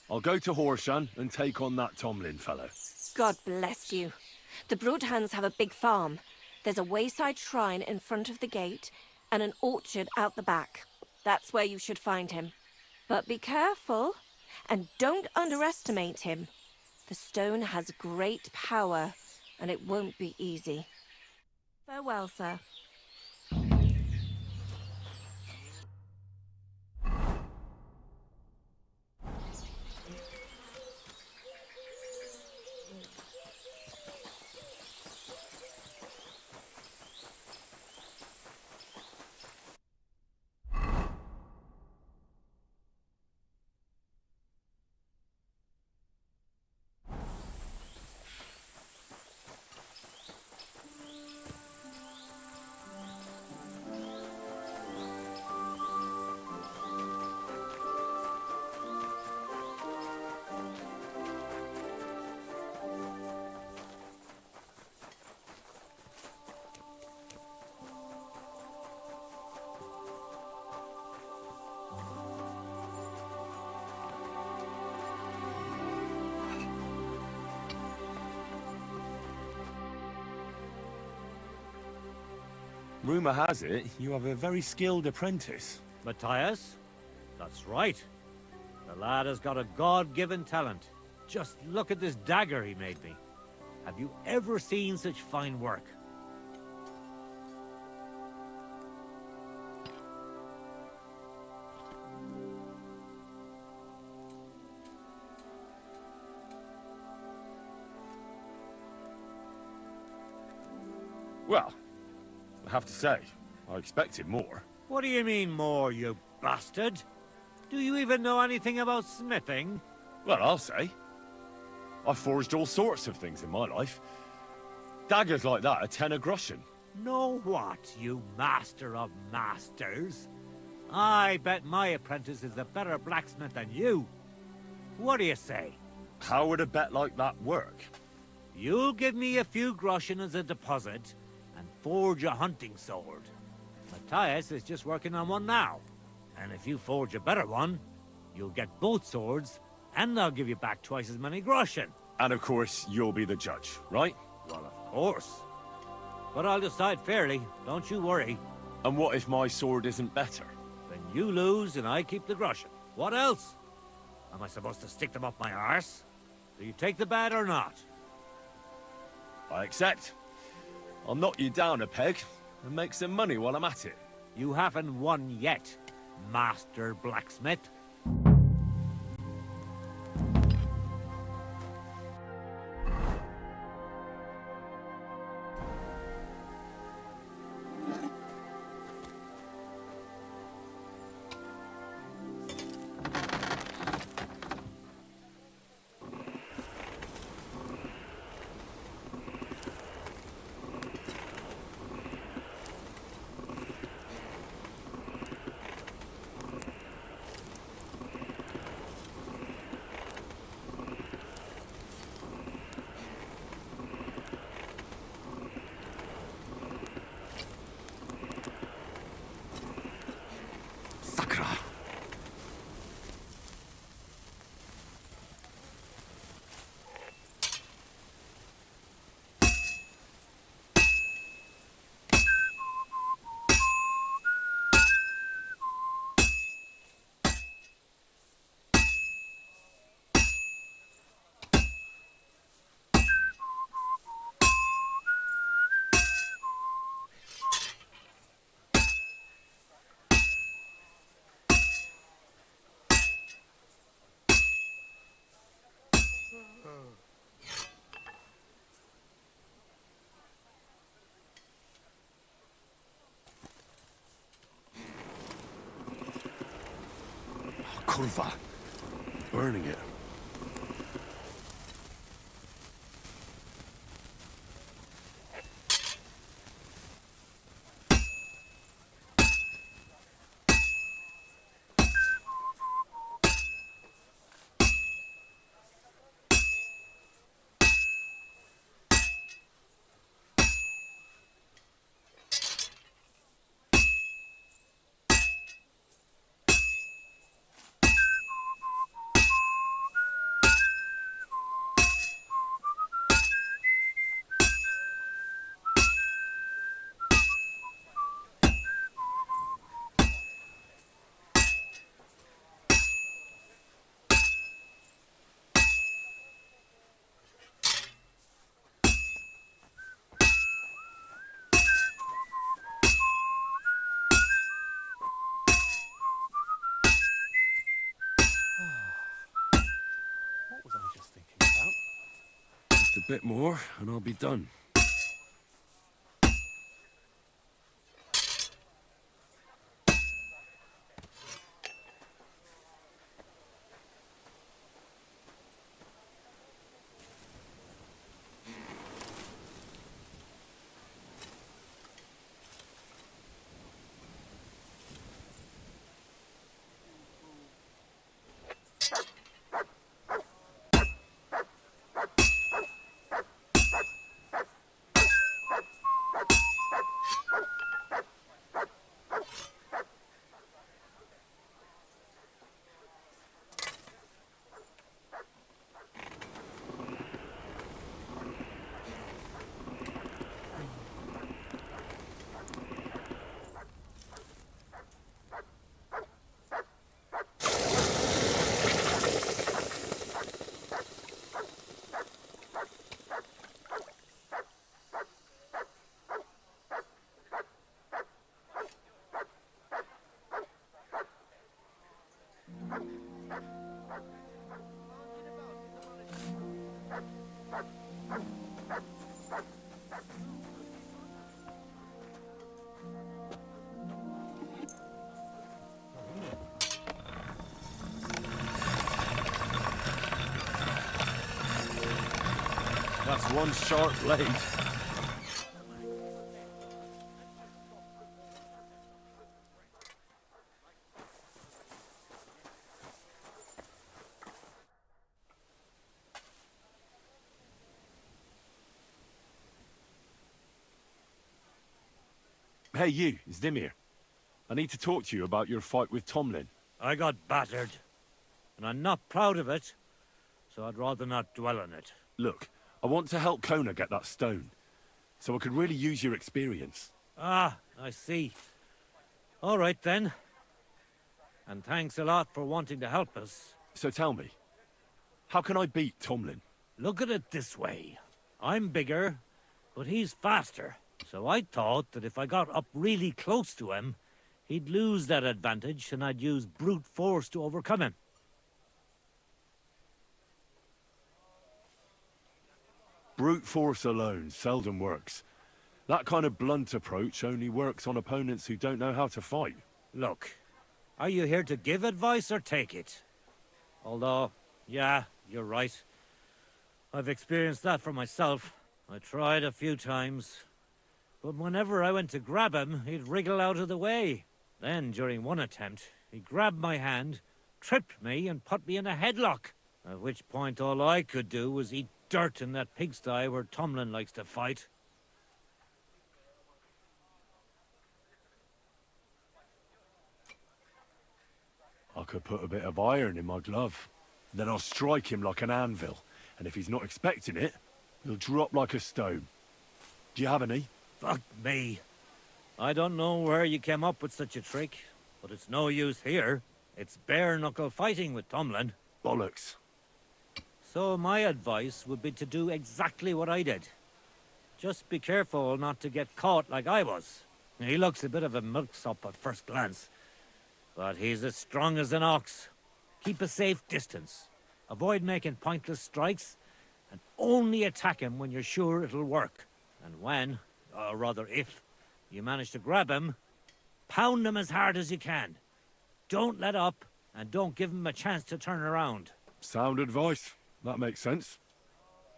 I'll go to Horshan and take on that Tomlin fellow. God bless you. The Broadhands have a big farm. There's a wayside shrine in front of the gate and an orchard out the back. That's where you should find him. But be careful, and don't underestimate him. The stone has great power, and it won't be easy. Farewell, sir. Rumour has it, you have a very skilled apprentice. Matthias? That's right. The lad has got a God-given talent. Just look at this dagger he made me. Have you ever seen such fine work? Well, I have to say, I expected more. What do you mean more, you bastard? Do you even know anything about smithing? Well, I'll say. I've forged all sorts of things in my life. Daggers like that are 10 a groschen. Know what, you master of masters? I bet my apprentice is a better blacksmith than you. What do you say? How would a bet like that work? You'll give me a few groschen as a deposit, and forge a hunting sword. Matthias is just working on one now. And if you forge a better one, you'll get both swords, and they'll give you back twice as many groschen. And of course, you'll be the judge, right? Well, of course. But I'll decide fairly, don't you worry. And what if my sword isn't better? Then you lose and I keep the groschen. What else? Am I supposed to stick them up my arse? Do you take the bet or not? I accept. I'll knock you down a peg and make some money while I'm at it. You haven't won yet, Master Blacksmith. Kurva. Burning it. What was I just thinking about? Just a bit more, and I'll be done. one sharp blade. Hey, you, it's Dimir. I need to talk to you about your fight with Tomlin. I got battered, and I'm not proud of it, so I'd rather not dwell on it. Look, I want to help Kona get that stone, so I could really use your experience. Ah, I see. All right, then. And thanks a lot for wanting to help us. So tell me, how can I beat Tomlin? Look at it this way. I'm bigger, but he's faster. So I thought that if I got up really close to him, he'd lose that advantage and I'd use brute force to overcome him. Brute force alone seldom works. That kind of blunt approach only works on opponents who don't know how to fight. Look, are you here to give advice or take it? Although, yeah, you're right. I've experienced that for myself. I tried a few times. But whenever I went to grab him, he'd wriggle out of the way. Then, during one attempt, he grabbed my hand, tripped me, and put me in a headlock. At which point all I could do was eat dirt in that pigsty where Tomlin likes to fight. I could put a bit of iron in my glove. Then I'll strike him like an anvil. And if he's not expecting it, he'll drop like a stone. Do you have any? Fuck me. I don't know where you came up with such a trick, but it's no use here. It's bare-knuckle fighting with Tomlin. Bollocks. So my advice would be to do exactly what I did. Just be careful not to get caught like I was. He looks a bit of a milksop at first glance, but he's as strong as an ox. Keep a safe distance. Avoid making pointless strikes, and only attack him when you're sure it'll work. And when, or rather if, you manage to grab him, pound him as hard as you can. Don't let up, and don't give him a chance to turn around. Sound advice. That makes sense.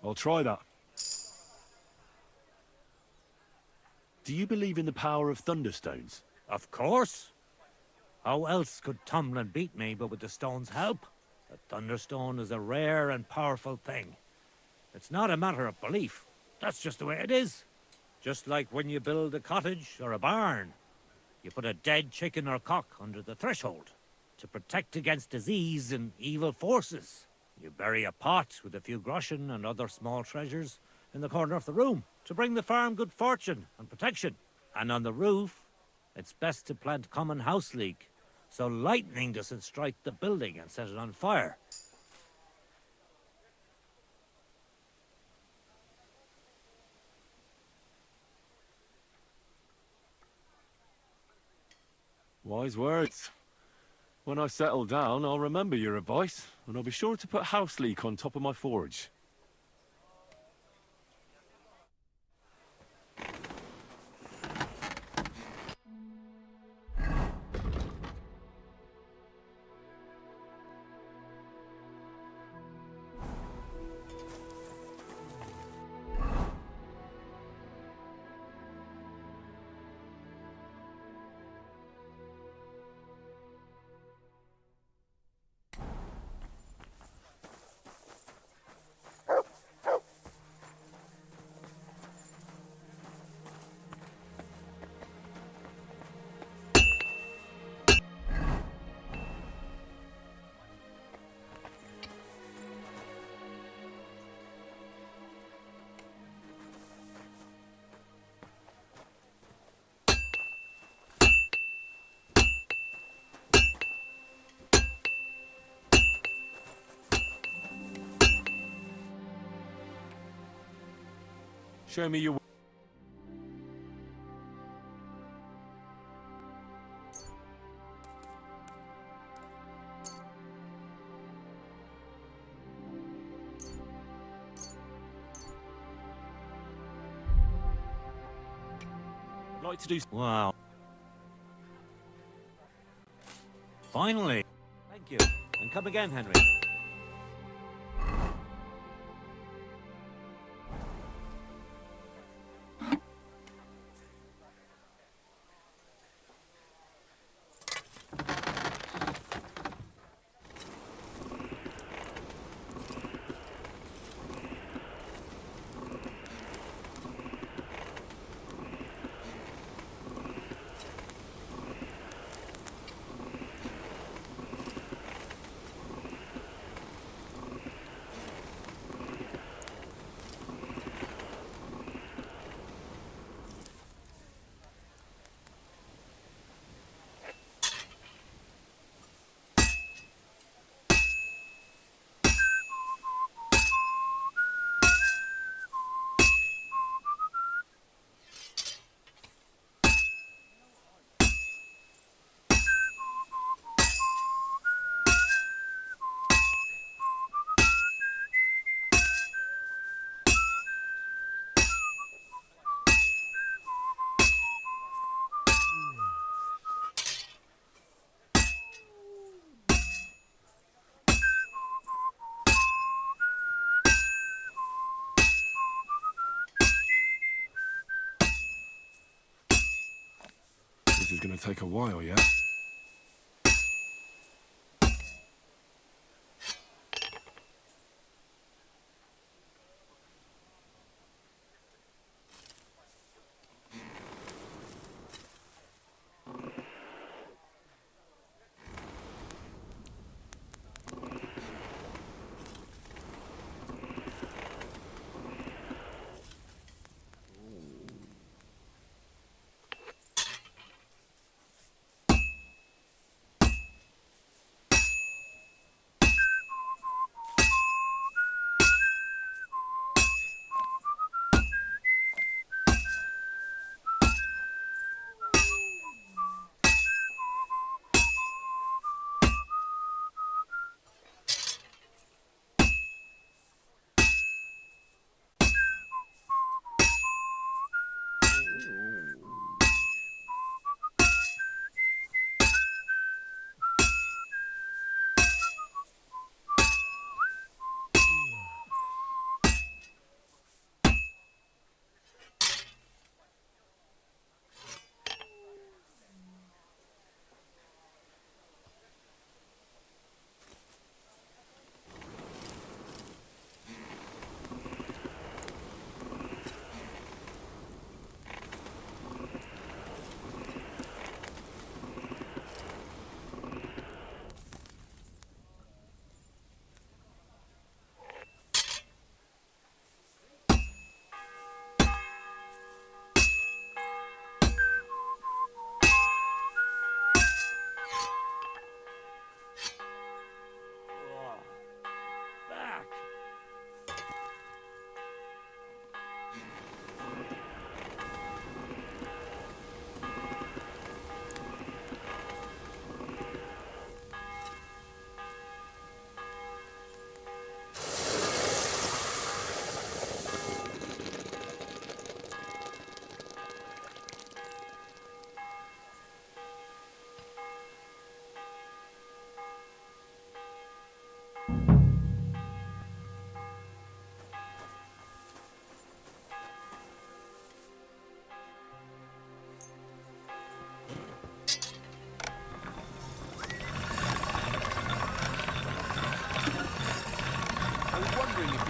I'll try that. Do you believe in the power of thunderstones? Of course. How else could Tomlin beat me but with the stone's help? The thunderstone is a rare and powerful thing. It's not a matter of belief. That's just the way it is. Just like when you build a cottage or a barn. You put a dead chicken or cock under the threshold to protect against disease and evil forces. You bury a pot with a few groschen and other small treasures in the corner of the room to bring the farm good fortune and protection. And on the roof, it's best to plant common house leek so lightning doesn't strike the building and set it on fire. Wise words. When I settle down, I'll remember your advice, and I'll be sure to put house leek on top of my forge. Show me your... I'd like to do... Wow. Finally. Thank you. And come again, Henry. is gonna take a while yet.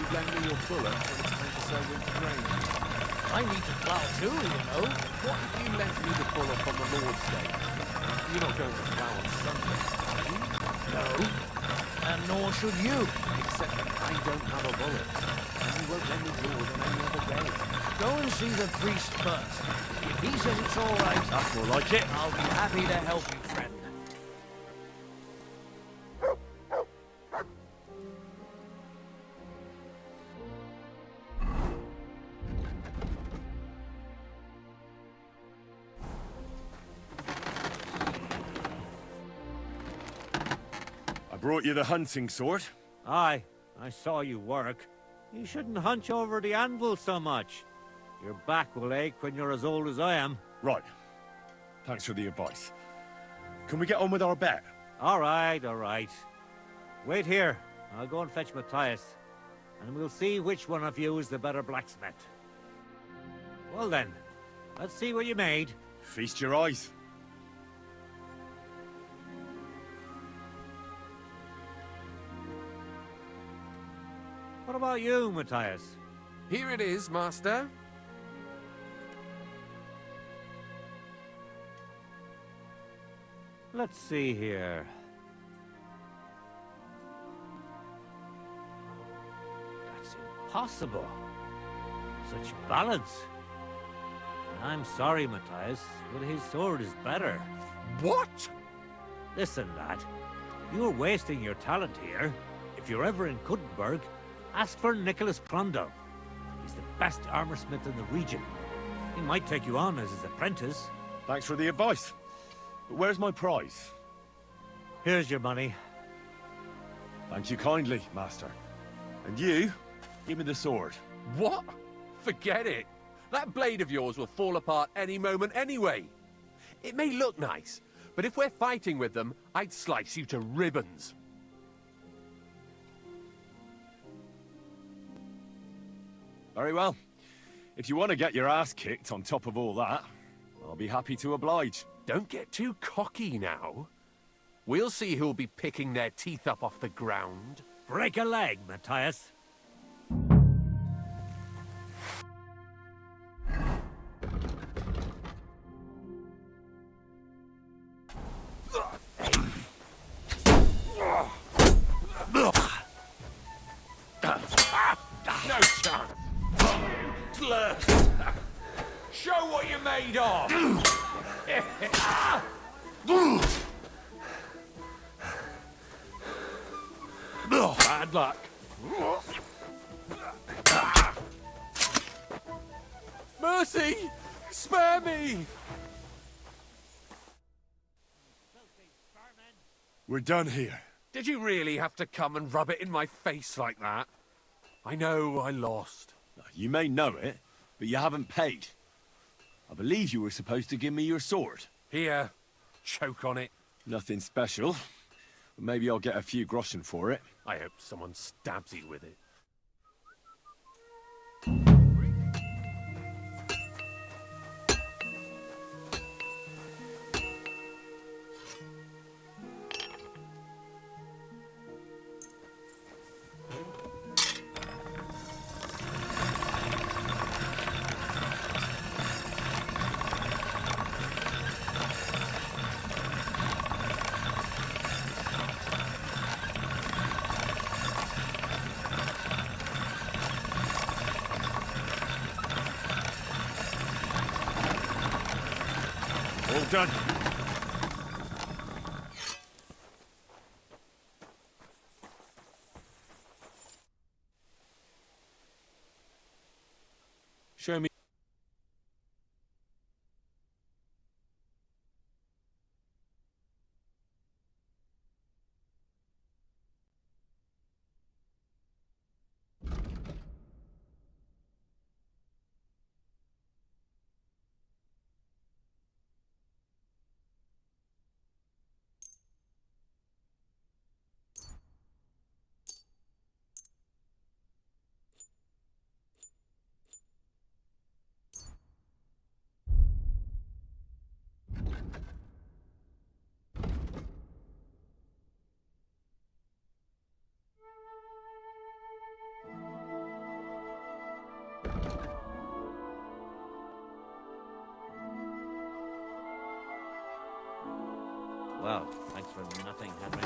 Lend me your bullet when it's time to sell winter grain. I need to plough too, you know. What if you lent me the bullet on the Lord's Day? You're not going to plough on Sunday, are you? No. And nor should you. Except that I don't have a bullet. And you won't lend me yours on any other day. Go and see the priest first. If he says it's all right, That's more like it. I'll be happy to help you, friend. Brought you the hunting sword. Aye, I saw you work. You shouldn't hunch over the anvil so much. Your back will ache when you're as old as I am. Right. Thanks for the advice. Can we get on with our bet? All right, all right. Wait here. I'll go and fetch Matthias, and we'll see which one of you is the better blacksmith. Well then, let's see what you made. Feast your eyes. What about you, Matthias? Here it is, Master. Let's see here. That's impossible. Such balance. I'm sorry, Matthias, but his sword is better. What? Listen, lad. You're wasting your talent here. If you're ever in Kuttenberg, ask for Nicholas Crondell. He's the best armorsmith in the region. He might take you on as his apprentice. Thanks for the advice. But where's my prize? Here's your money. Thank you kindly, Master. And you, give me the sword. What? Forget it. That blade of yours will fall apart any moment anyway. It may look nice, but if we're fighting with them, I'd slice you to ribbons. Very well. If you want to get your ass kicked on top of all that, I'll be happy to oblige. Don't get too cocky now. We'll see who'll be picking their teeth up off the ground. Break a leg, Matthias. No chance. Show what you're made of. Bad luck. Mercy! Spare me! We're done here. Did you really have to come and rub it in my face like that? I know I lost. You may know it, but you haven't paid. I believe you were supposed to give me your sword. Here, choke on it. Nothing special. But maybe I'll get a few groschen for it. I hope someone stabs you with it. All done. Show me. Well, thanks for nothing, Henry.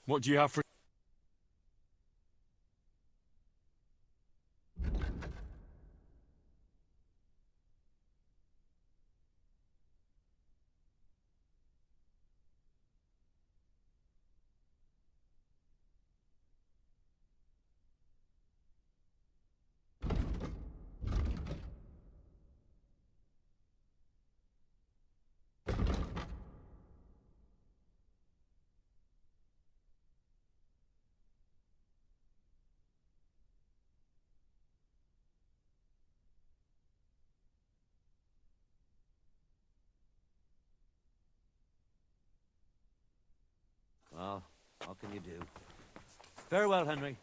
What do you have for... Well, what can you do? Farewell, Henry.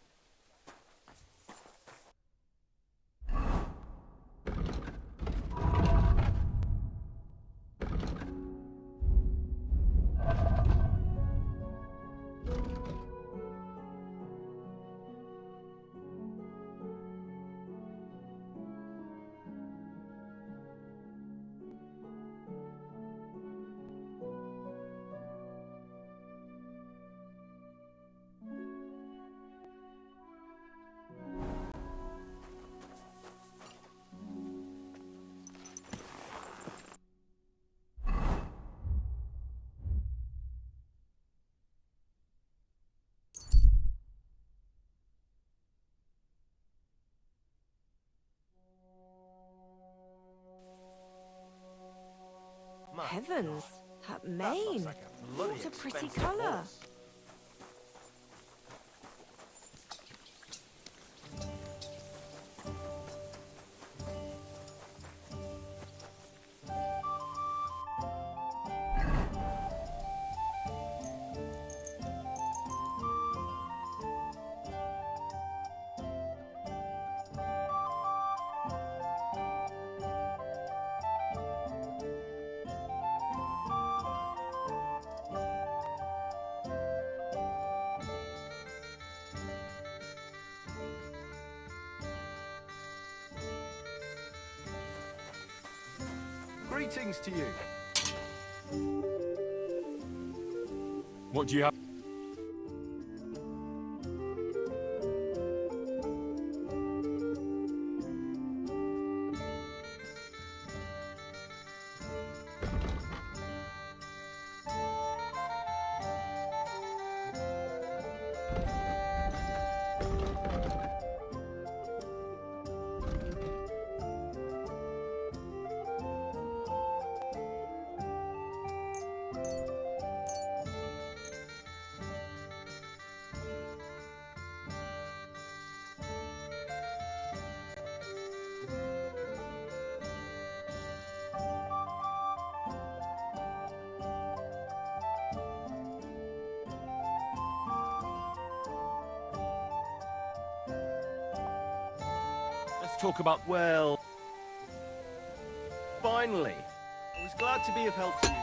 Heavens, that mane. What a pretty colour. Greetings to you. What do you have? Let's talk about, well... Finally! I was glad to be of help to you.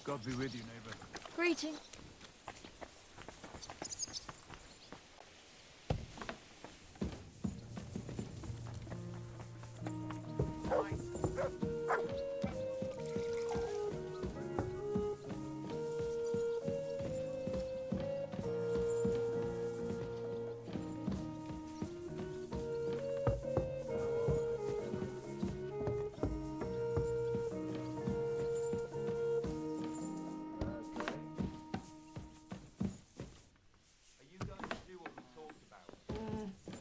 God be with you, neighbor. Greeting.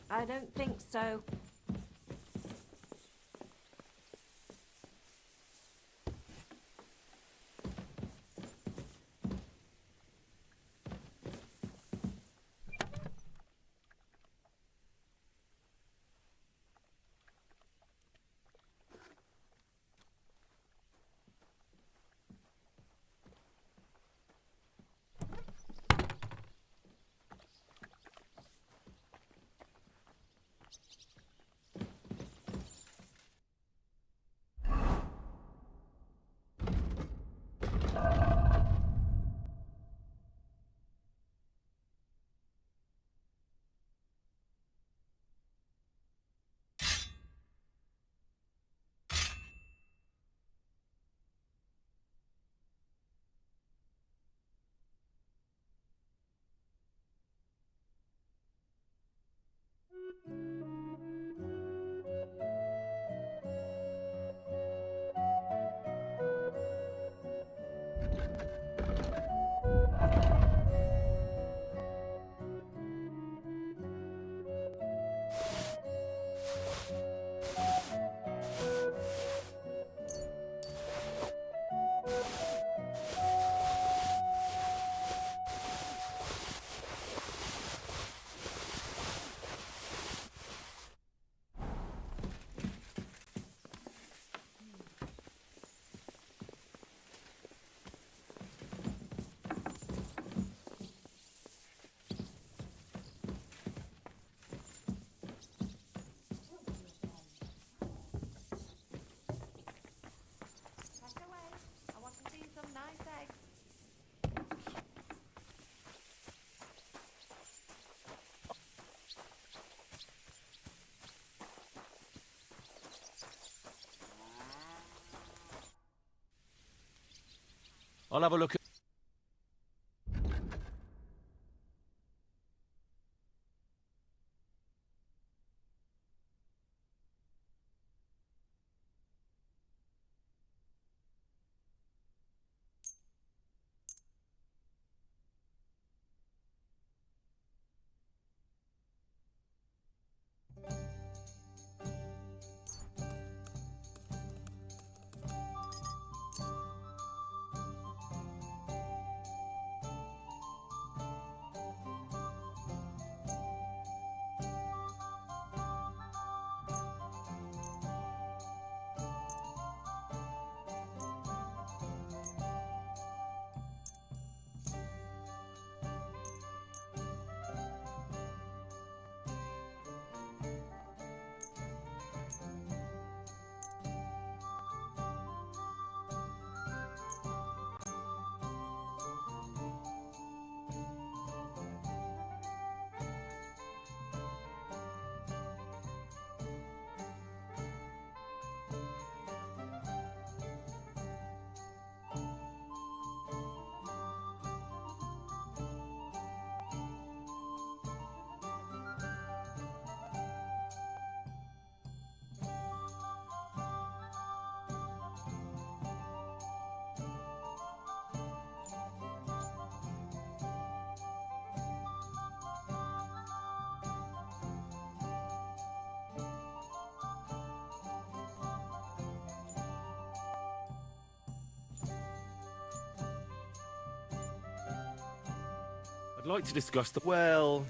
I don't think so. I'll have a look at... I'd like to discuss the... Well...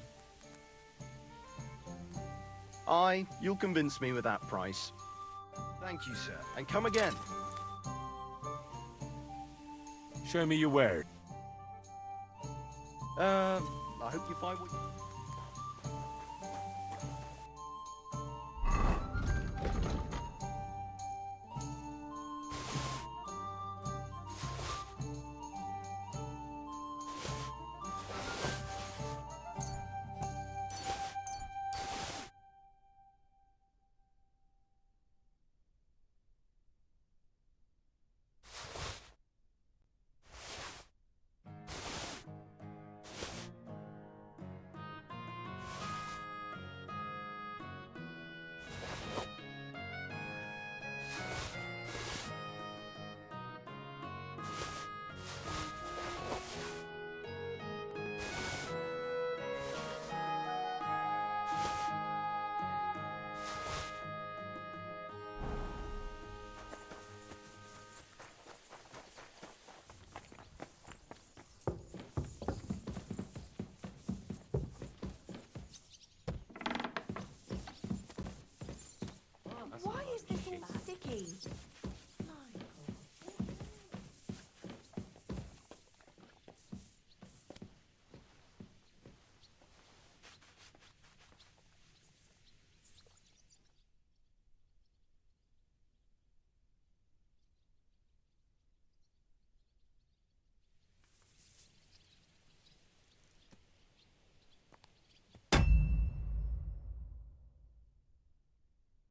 you'll convince me with that price. Thank you, sir. And come again. Show me your word. I hope you find what you...